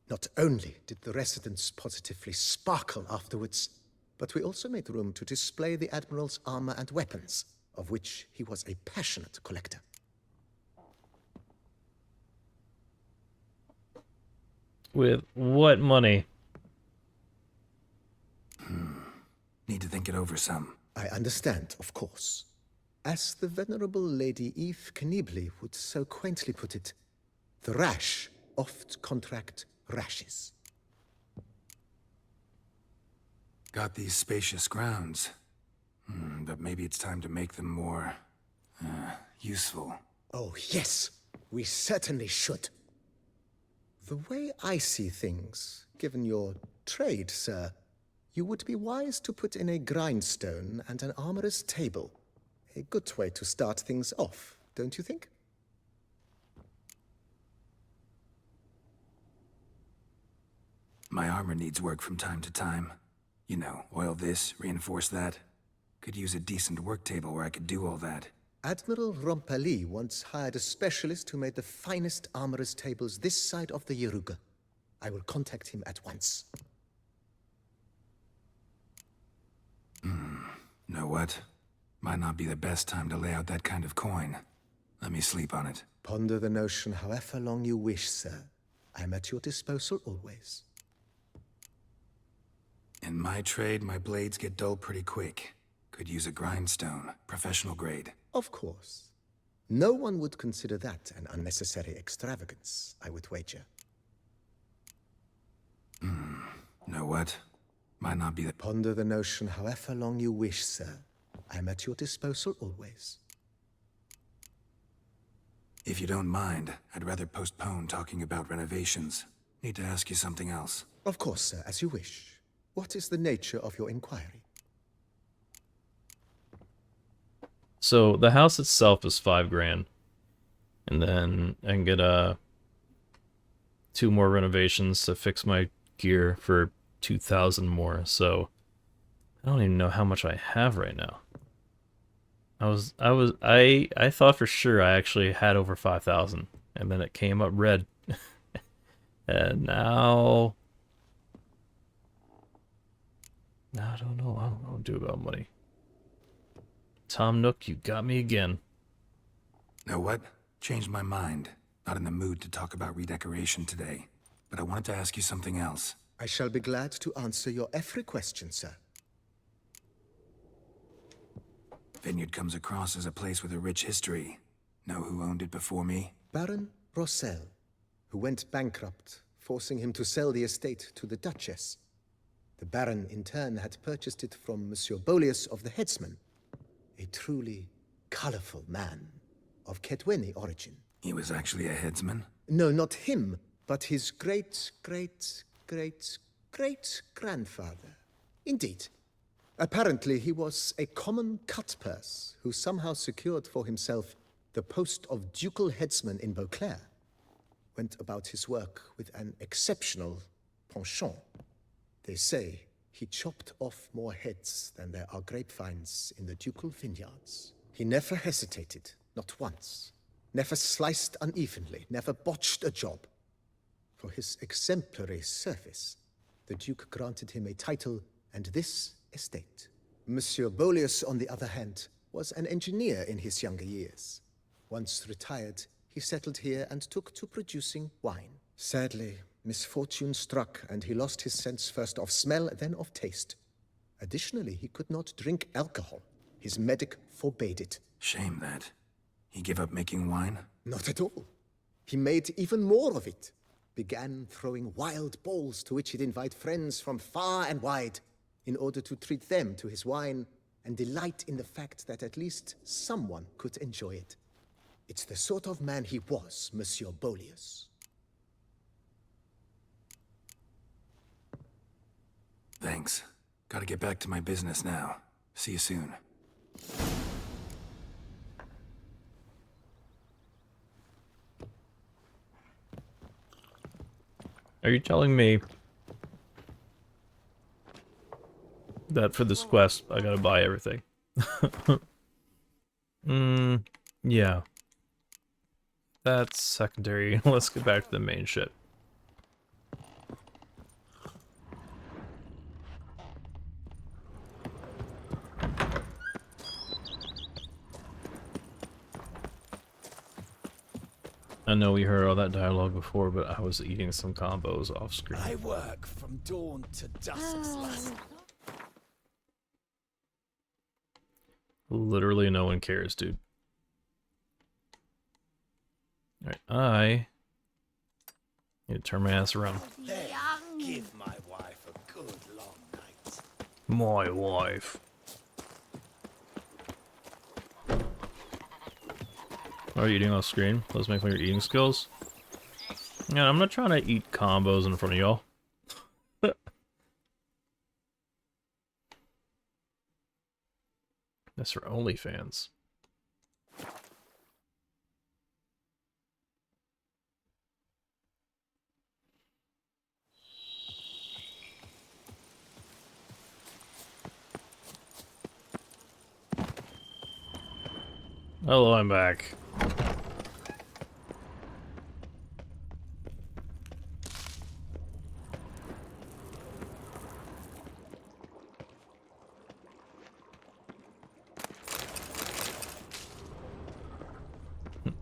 Not only did the residence positively sparkle afterwards, but we also made room to display the Admiral's armor and weapons, of which he was a passionate collector. with what money? Need to think it over some. I understand, of course. As the venerable Lady Eve Kniebly would so quaintly put it, the rash oft contract rashes. Got these spacious grounds. But maybe it's time to make them more... useful. Oh, yes, we certainly should. The way I see things, given your trade, sir, you would be wise to put in a grindstone and an armorer's table. A good way to start things off, don't you think? My armor needs work from time to time. You know, oil this, reinforce that. Could use a decent work table where I could do all that. Admiral Rompali once hired a specialist who made the finest armorer's tables this side of the Yaruga. I will contact him at once. Know what? Might not be the best time to lay out that kind of coin. Let me sleep on it. Ponder the notion however long you wish, sir. I am at your disposal always. In my trade, my blades get dull pretty quick. Could use a grindstone, professional grade. Of course. No one would consider that an unnecessary extravagance, I would wager. Know what? Might not be the... Ponder the notion however long you wish, sir. I am at your disposal always. If you don't mind, I'd rather postpone talking about renovations. Need to ask you something else. Of course, sir, as you wish. What is the nature of your inquiry? So the house itself is $5,000, and then I can get 2 more renovations to fix my gear for 2,000 more. So I don't even know how much I have right now. I thought for sure I actually had over 5,000, and then it came up red, and now I don't know. I don't know what to do about money. Tom Nook, you got me again. Know what? Changed my mind. Not in the mood to talk about redecoration today. But I wanted to ask you something else. I shall be glad to answer your every question, sir. Vineyard comes across as a place with a rich history. Know who owned it before me? Baron Rossel, who went bankrupt, forcing him to sell the estate to the Duchess. The Baron, in turn, had purchased it from Monsieur Bolius of the Headsman, a truly colorful man of Ketweni origin. He was actually a headsman? No, not him, but his great-great-great-great-grandfather. Indeed. Apparently, he was a common cutpurse who somehow secured for himself the post of ducal headsman in Beauclair. Went about his work with an exceptional penchant. They say he chopped off more heads than there are grapevines in the ducal vineyards. He never hesitated, not once. Never sliced unevenly, never botched a job. For his exemplary service, the Duke granted him a title and this estate. Monsieur Bolius, on the other hand, was an engineer in his younger years. Once retired, he settled here and took to producing wine. Sadly, misfortune struck, and he lost his sense first of smell, then of taste. Additionally, he could not drink alcohol. His medic forbade it. Shame that. He gave up making wine? Not at all. He made even more of it. Began throwing wild balls to which he'd invite friends from far and wide in order to treat them to his wine and delight in the fact that at least someone could enjoy it. It's the sort of man he was, Monsieur Bolius. Thanks. Gotta get back to my business now. See you soon. Are you telling me that for this quest I gotta buy everything? Yeah. That's secondary. Let's get back to the main shit. I know we heard all that dialogue before, but I was eating some combos off screen. I work from dawn to dusk, lass. Literally no one cares, dude. Alright, I need to turn my ass around. Give my wife a good long night. My wife. Are you eating off screen? Let's make fun of your eating skills. Yeah, I'm not trying to eat combos in front of y'all. That's for OnlyFans. Hello, I'm back.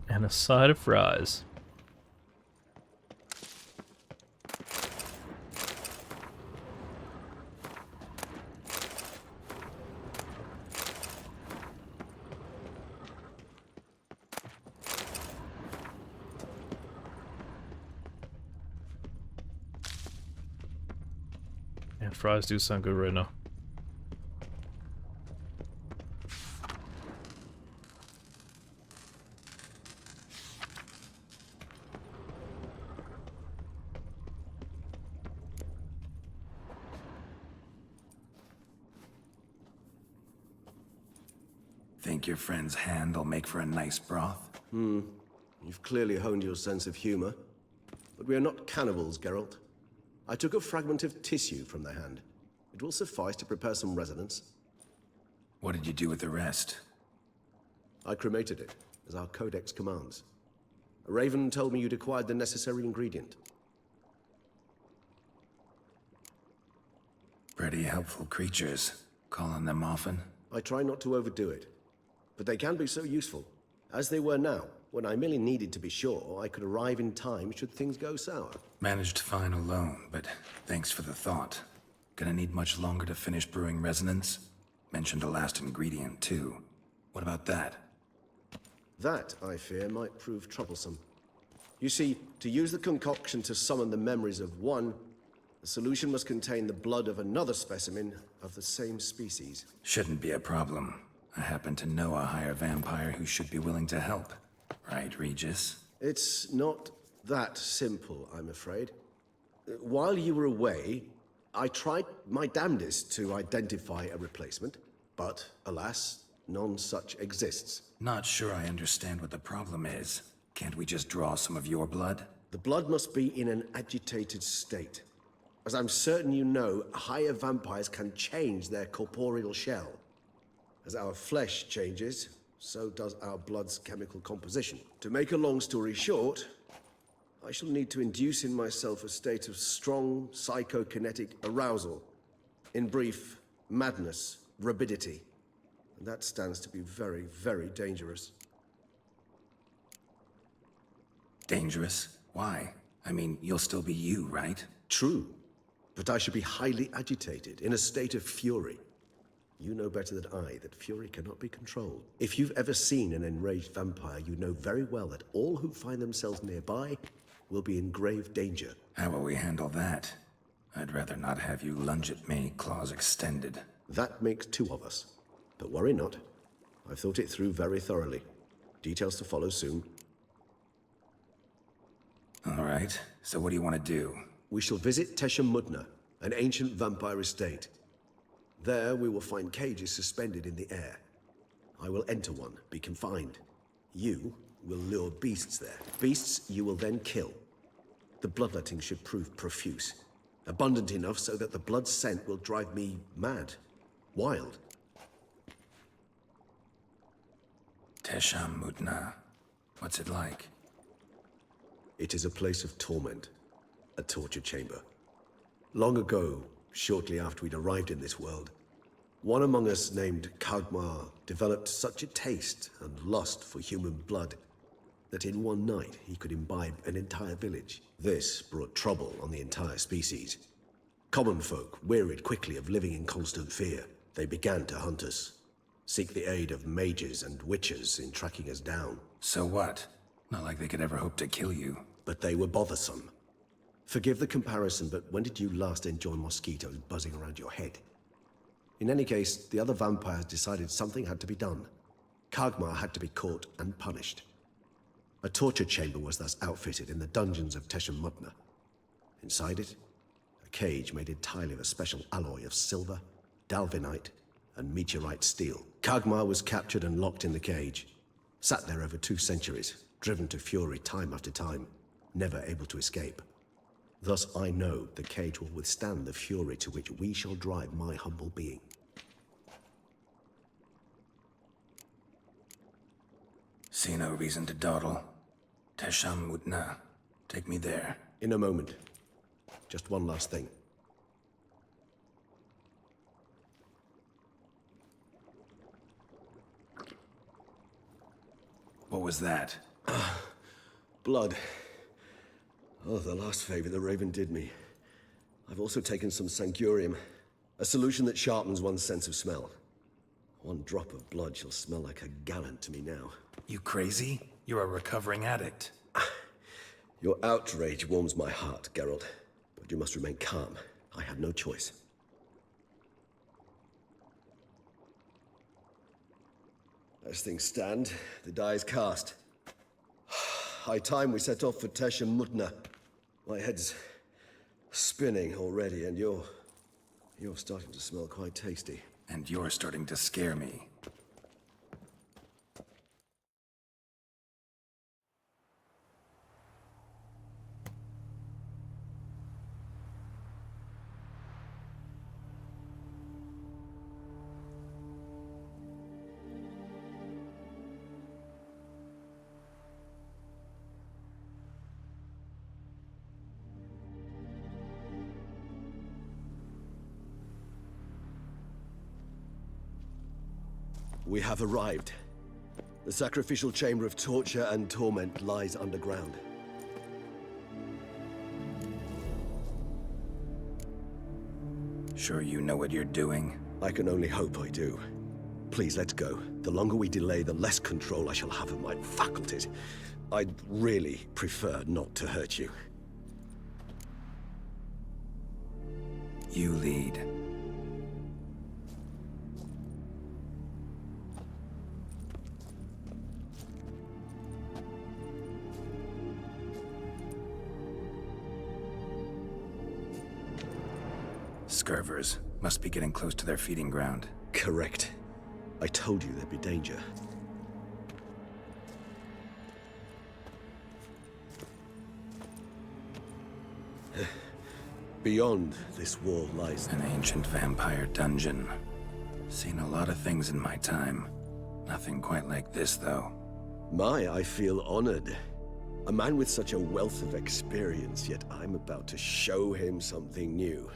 And a side of fries. And fries do sound good right now. Think your friend's hand will make for a nice broth? You've clearly honed your sense of humor. But we are not cannibals, Geralt. I took a fragment of tissue from the hand. It will suffice to prepare some resonance. What did you do with the rest? I cremated it, as our codex commands. A raven told me you'd acquired the necessary ingredient. Pretty helpful creatures. Call on them often? I try not to overdo it, but they can be so useful, as they were now, when I merely needed to be sure I could arrive in time should things go sour. Managed fine alone, but thanks for the thought. Gonna need much longer to finish brewing resonance? Mentioned a last ingredient, too. What about that? That, I fear, might prove troublesome. You see, to use the concoction to summon the memories of one, the solution must contain the blood of another specimen of the same species. Shouldn't be a problem. I happen to know a higher vampire who should be willing to help. Right, Regis? It's not that simple, I'm afraid. While you were away, I tried my damnedest to identify a replacement, but alas, none such exists. Not sure I understand what the problem is. Can't we just draw some of your blood? The blood must be in an agitated state. As I'm certain you know, higher vampires can change their corporeal shell. As our flesh changes, so does our blood's chemical composition. To make a long story short, I shall need to induce in myself a state of strong psychokinetic arousal. In brief, madness, rabidity. And that stands to be very, very dangerous. Dangerous? Why? I mean, you'll still be you, right? True, but I should be highly agitated, in a state of fury. You know better than I that fury cannot be controlled. If you've ever seen an enraged vampire, you know very well that all who find themselves nearby will be in grave danger. How will we handle that? I'd rather not have you lunge at me, claws extended. That makes two of us. But worry not. I've thought it through very thoroughly. Details to follow soon. All right, so what do you want to do? We shall visit Tesha Mudna, an ancient vampire estate. There we will find cages suspended in the air. I will enter one, be confined. You will lure beasts there. Beasts you will then kill. The bloodletting should prove profuse. Abundant enough so that the blood scent will drive me mad. Wild. Tesha Mudna. What's it like? It is a place of torment. A torture chamber. Long ago, shortly after we'd arrived in this world, one among us named Kagmar developed such a taste and lust for human blood that in one night he could imbibe an entire village. This brought trouble on the entire species. Common folk wearied quickly of living in constant fear. They began to hunt us. Seek the aid of mages and witches in tracking us down. So what? Not like they could ever hope to kill you. But they were bothersome. Forgive the comparison, but when did you last enjoy mosquitoes buzzing around your head? In any case, the other vampires decided something had to be done. Kagmar had to be caught and punished. A torture chamber was thus outfitted in the dungeons of Teshem Mutna. Inside it, a cage made entirely of a special alloy of silver, dalvinite, and meteorite steel. Kagmar was captured and locked in the cage. Sat there over 2 centuries, driven to fury time after time, never able to escape. Thus I know the cage will withstand the fury to which we shall drive my humble being. See no reason to dawdle. Teshem Mutna. Take me there. In a moment. Just one last thing. What was that? Blood. Oh, the last favor the Raven did me. I've also taken some Sancurium, a solution that sharpens one's sense of smell. 1 drop of blood shall smell like a gallon to me now. You crazy? You're a recovering addict. Your outrage warms my heart, Geralt. But you must remain calm. I had no choice. As things stand, the die is cast. High time we set off for Teshem Mutna. My head's spinning already, and you're starting to smell quite tasty. And you're starting to scare me. We have arrived. The sacrificial chamber of torture and torment lies underground. Sure you know what you're doing? I can only hope I do. Please, let's go. The longer we delay, the less control I shall have of my faculties. I'd really prefer not to hurt you. You lead. Scurvers. Must be getting close to their feeding ground. Correct. I told you there'd be danger. Beyond this wall lies An ancient vampire dungeon. Seen a lot of things in my time. Nothing quite like this, though. I feel honored. A man with such a wealth of experience, yet I'm about to show him something new.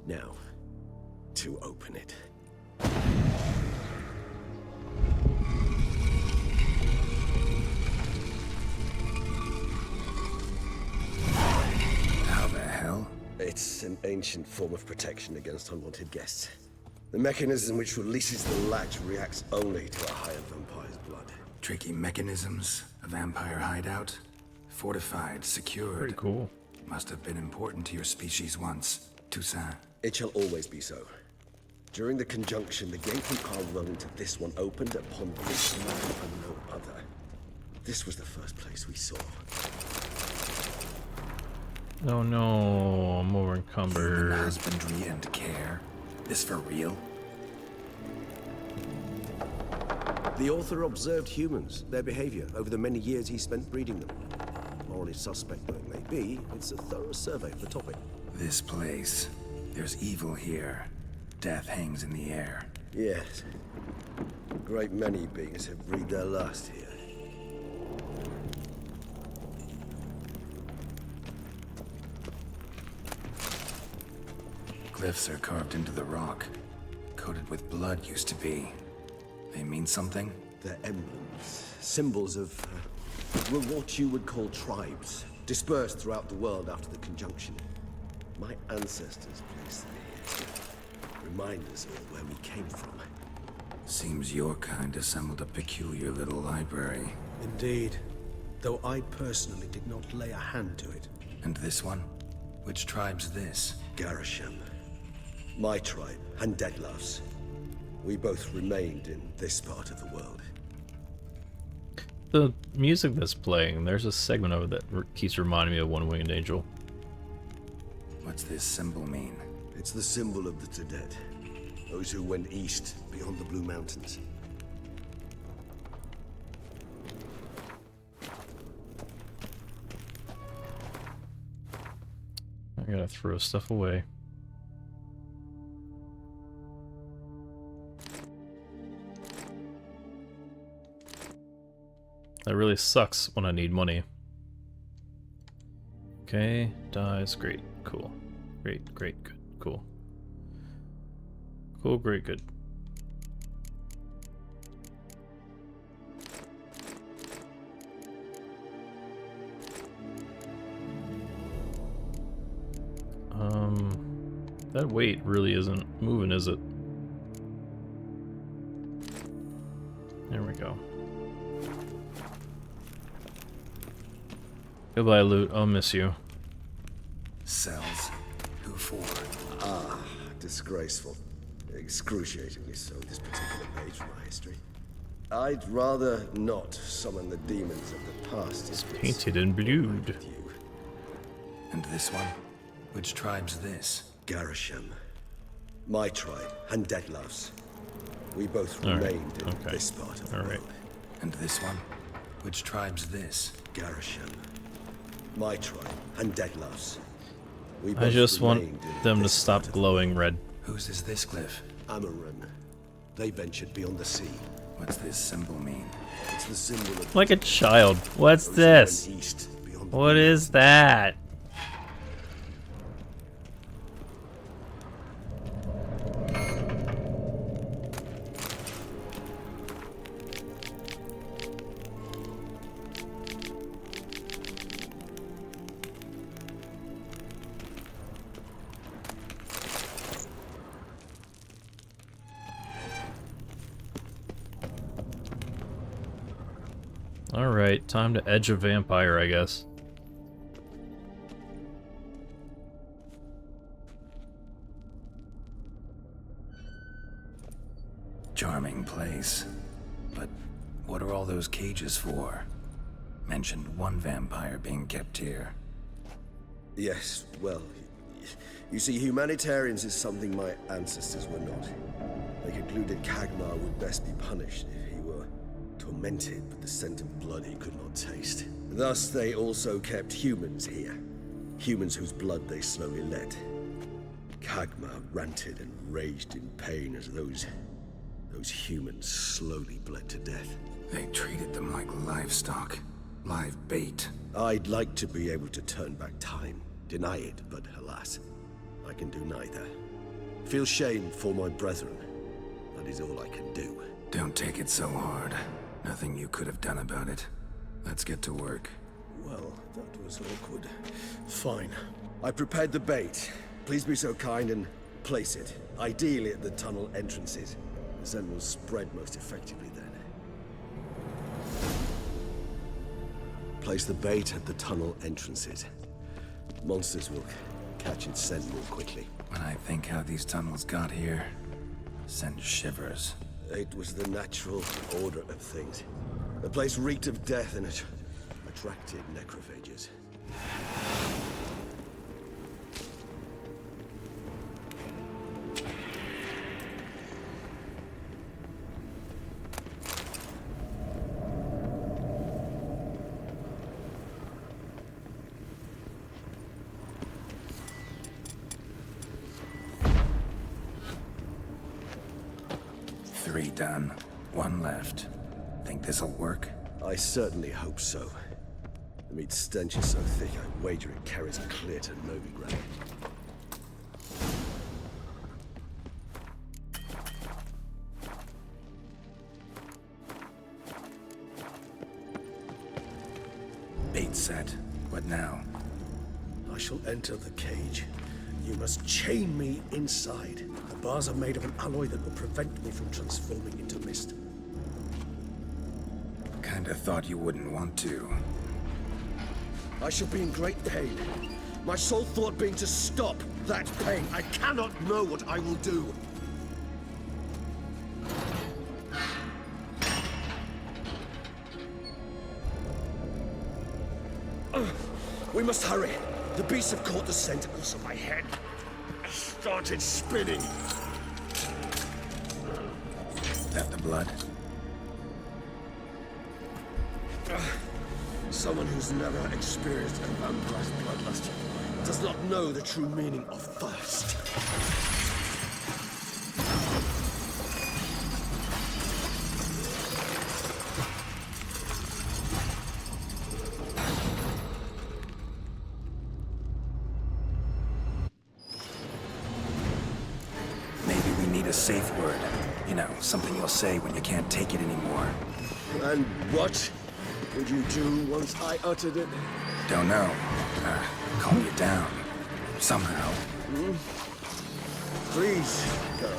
Now, to open it. How the hell? It's an ancient form of protection against unwanted guests. The mechanism which releases the latch reacts only to a higher vampire's blood. Tricky mechanisms, a vampire hideout. Fortified, secured. Pretty cool. Must have been important to your species once. Toussaint. It shall always be so. During the conjunction, the gate from Carwell into this one opened upon this man and no other. This was the first place we saw. Oh no, I'm Human overencumbered. husbandry and care. This for real? The author observed humans, their behavior, over the many years he spent breeding them. Morally suspect though it may be, it's a thorough survey of the topic. This place. There's evil here. Death hangs in the air. Yes. A great many beings have breathed their last here. Glyphs are carved into the rock. Coated with blood used to be. They mean something? They're emblems, symbols of what you would call tribes, dispersed throughout the world after the conjunction. My ancestors placed them here. Remind us of where we came from. Seems your kind assembled a peculiar little library. Indeed, though I personally did not lay a hand to it. And this one? Which tribe's this? Garisham. My tribe, and Deadlove's. We both remained in this part of the world. The music that's playing, there's a segment of it that keeps reminding me of One Winged Angel. What's this symbol mean? It's the symbol of the Tedet. Those who went east, beyond the Blue Mountains. I gotta throw stuff away. That really sucks when I need money. Okay, dies, great, cool. Great, great, good, cool. Cool, great, good. That weight really isn't moving, is it? There we go. Goodbye, loot. I'll miss you. Cells? Who for? Ah, disgraceful. Excruciatingly so, this particular page from my history. I'd rather not summon the demons of the past. It's painted in blue. And this one? Which tribe's this? Garisham. My tribe, and Deadlove's. We both All right, remained in okay. this part of the All right. world. And this one? Which tribe's this? Garisham. My tribe, and Deadlove's. We I both just want remained in them to this stop part of glowing red. Whose is this glyph? Amaran. They ventured beyond the sea. What's this symbol mean? It's the symbol of Like a child. What's those who this? went east, beyond the What Blue is that? Alright, time to edge a vampire, I guess. Charming place. But what are all those cages for? Mentioned one vampire being kept here. Yes, well, you see, humanitarians is something my ancestors were not. They concluded Kagmar would best be punished if he were tormented with the scent of blood he could not taste. Thus, they also kept humans here. Humans whose blood they slowly let. Kagmar ranted and raged in pain as those humans slowly bled to death. They treated them like livestock. Live bait. I'd like to be able to turn back time, deny it, but alas, I can do neither. Feel shame for my brethren. That is all I can do. Don't take it so hard. Nothing you could have done about it. Let's get to work. Well, that was awkward. Fine. I prepared the bait. Please be so kind and place it, ideally at the tunnel entrances. The scent will spread most effectively then. Place the bait at the tunnel entrances. Monsters will catch its scent more quickly. When I think how these tunnels got here, send shivers. It was the natural order of things. The place reeked of death and it attracted necrophages. Three done. One left. Think this'll work? I certainly hope so. The meat stench is so thick, I wager it carries clear to Novigrad. Bait set. What now? I shall enter the cage. You must chain me inside. The bars are made of an alloy that will prevent me from transforming into mist. Kinda thought you wouldn't want to. I shall be in great pain. My sole thought being to stop that pain. I cannot know what I will do. We must hurry. The beasts have caught the scent also my head. I started spinning. That the blood? Someone who's never experienced a vampire's bloodlust does not know the true meaning of thirst. Maybe we need a safe word. You know, something you'll say when you can't take it anymore. And what would you do once I uttered it? Don't know. Calm you down. Somehow. Please, girl.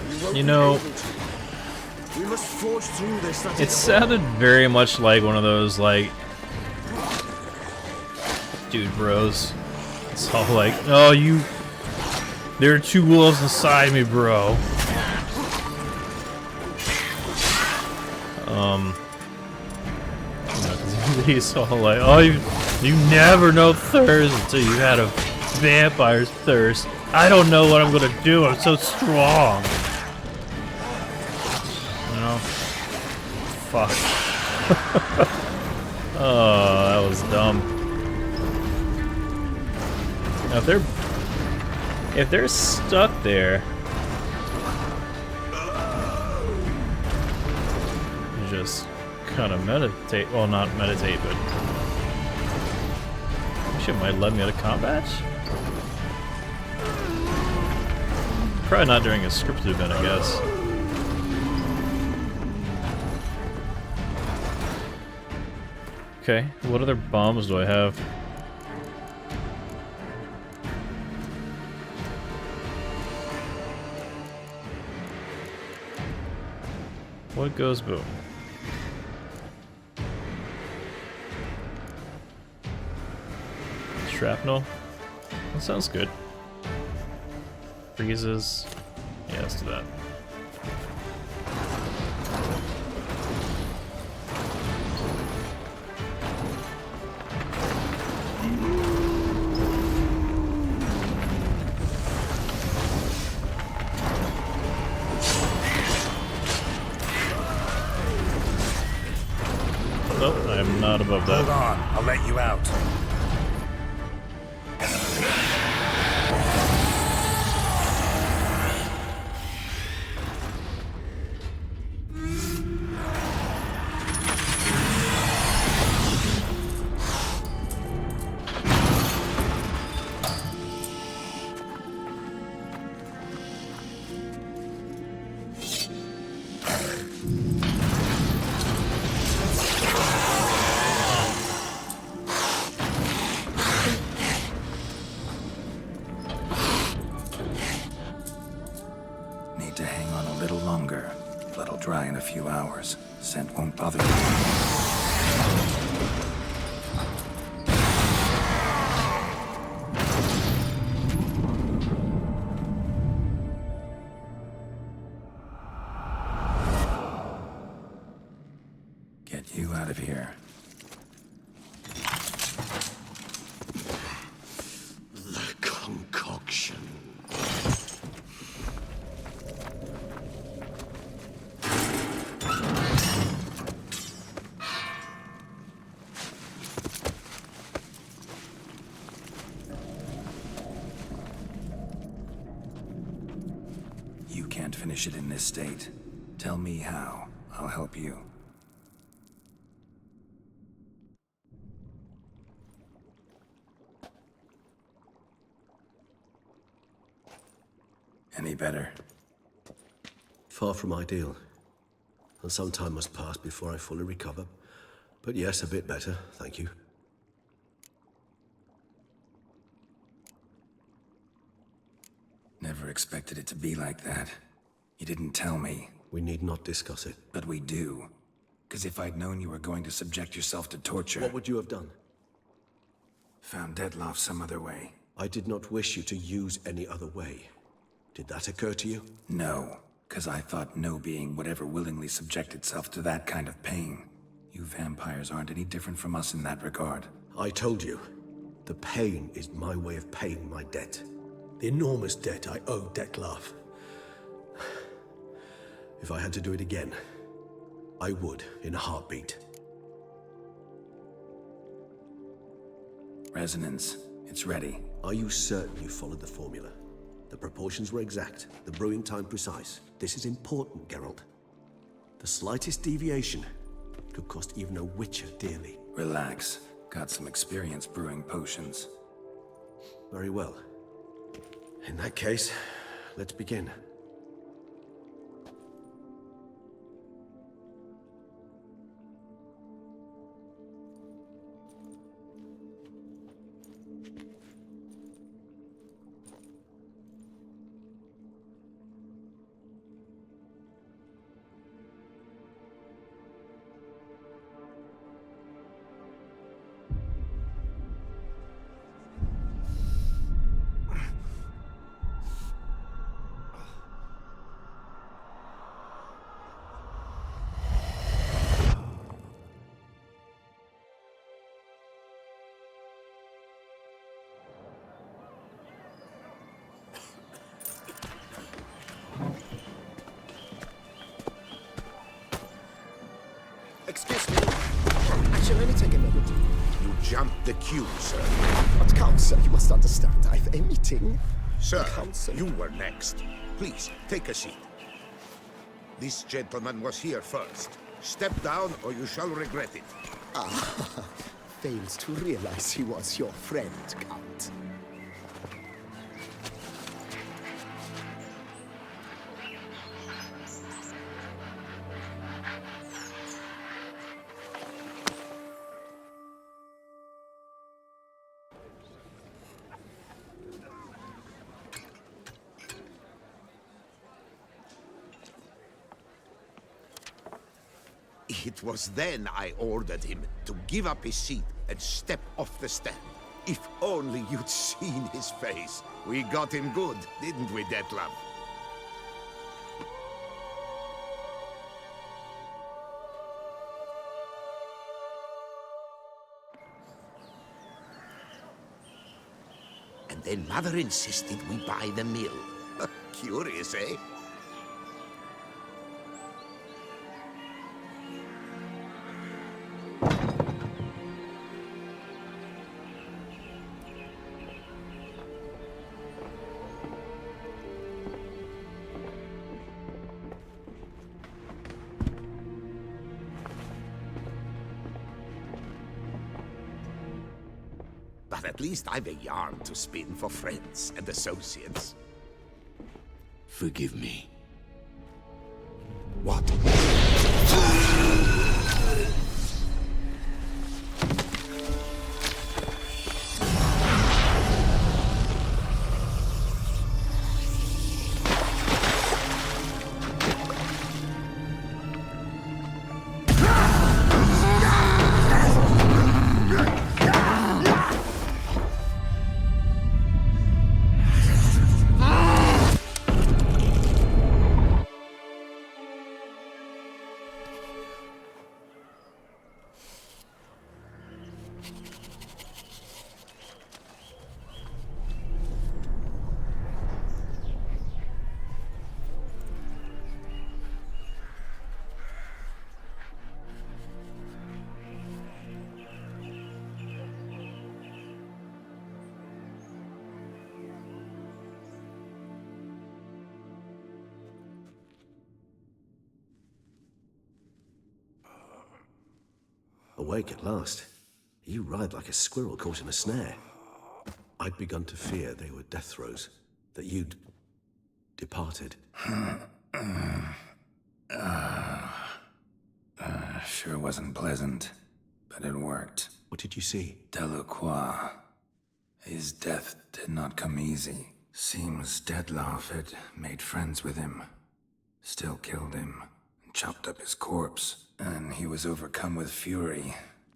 You won't You be know, able to. We must forge through this. That it is sounded very much like one of those, like, dude bros. It's all like, oh, you, there are two wolves inside me, bro. He's all like, oh, you never know thirst until you had a vampire's thirst. I don't know what I'm gonna do. I'm so strong. You know? Fuck. Oh, that was dumb. Now if they're stuck there, just kind of meditate. Well, not meditate, but shit might let me out of combat. Probably not during a scripted event, I guess. Okay, what other bombs do I have? What goes boom? Shrapnel? That sounds good. Freezes. Yeah, let's do that. Nope, I am not above that. Hold on, I'll let you out. To hang on a little longer. Blood'll dry in a few hours. Scent won't bother you. Get you out of here. the concoction. You can't finish it in this state. Tell me how. I'll help you. Any better? Far from ideal. And some time must pass before I fully recover. But yes, a bit better, thank you. Never expected it to be like that. You didn't tell me. We need not discuss it. But we do. Because if I'd known you were going to subject yourself to torture... What would you have done? Found Dettlaff some other way. I did not wish you to use any other way. Did that occur to you? No, because I thought no being would ever willingly subject itself to that kind of pain. You vampires aren't any different from us in that regard. I told you, the pain is my way of paying my debt. The enormous debt I owe Dettlaff. If I had to do it again, I would in a heartbeat. Resonance. It's ready. Are you certain you followed the formula? The proportions were exact, the brewing time precise. This is important, Geralt. The slightest deviation could cost even a witcher dearly. Relax. Got some experience brewing potions. Very well. In that case, let's begin. Excuse me. I shall only take a moment. You jumped the queue, sir. But Council, you must understand, I've a meeting. Sir, Council. you were next. Please, take a seat. This gentleman was here first. Step down or you shall regret it. Fails to realize he was your friend, Count. It was then I ordered him to give up his seat and step off the stand. If only you'd seen his face. We got him good, didn't we, Dettlaff? And then Mother insisted we buy the mill. Curious, eh? But at least I've a yarn to spin for friends and associates. Forgive me. What? Awake at last. You ride like a squirrel caught in a snare. I'd begun to fear they were death throes, that you'd departed. Sure wasn't pleasant, but it worked. What did you see? Delacroix. His death did not come easy. Seems Dettlaff had made friends with him, still killed him, and chopped up his corpse. And he was overcome with fury,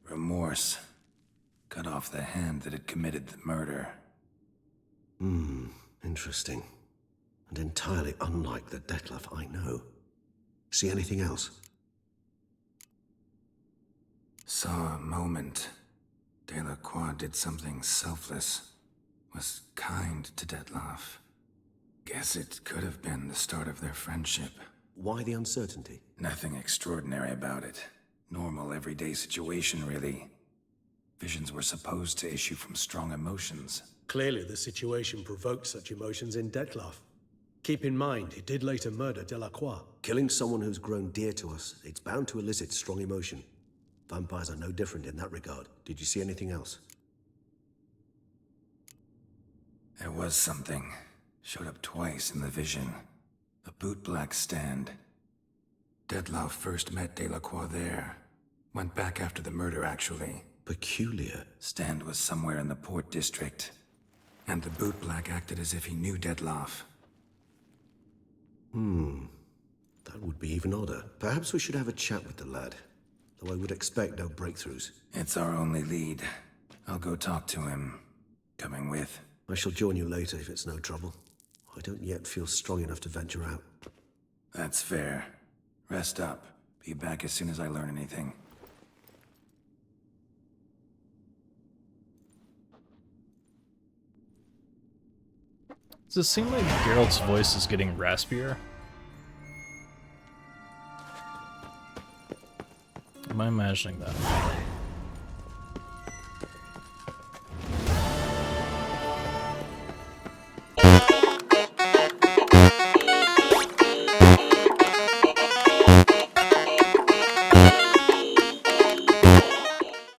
remorse, cut off the hand that had committed the murder. Interesting. And entirely unlike the Dettlaff I know. See anything else? Saw a moment. Delacroix did something selfless. Was kind to Dettlaff. Guess it could have been the start of their friendship. Why the uncertainty? Nothing extraordinary about it. Normal, everyday situation, really. Visions were supposed to issue from strong emotions. Clearly the situation provoked such emotions in Dettlaff. Keep in mind, he did later murder Delacroix. Killing someone who's grown dear to us, it's bound to elicit strong emotion. Vampires are no different in that regard. Did you see anything else? There was something. Showed up twice in the vision. A bootblack stand. Dettlaff first met Delacroix there. Went back after the murder, actually. Peculiar. Stand was somewhere in the port district. And the bootblack acted as if he knew Dettlaff. That would be even odder. Perhaps we should have a chat with the lad. Though I would expect no breakthroughs. It's our only lead. I'll go talk to him. Coming with? I shall join you later if it's no trouble. I don't yet feel strong enough to venture out. That's fair. Rest up. Be back as soon as I learn anything. Does it seem like Geralt's voice is getting raspier? Am I imagining that?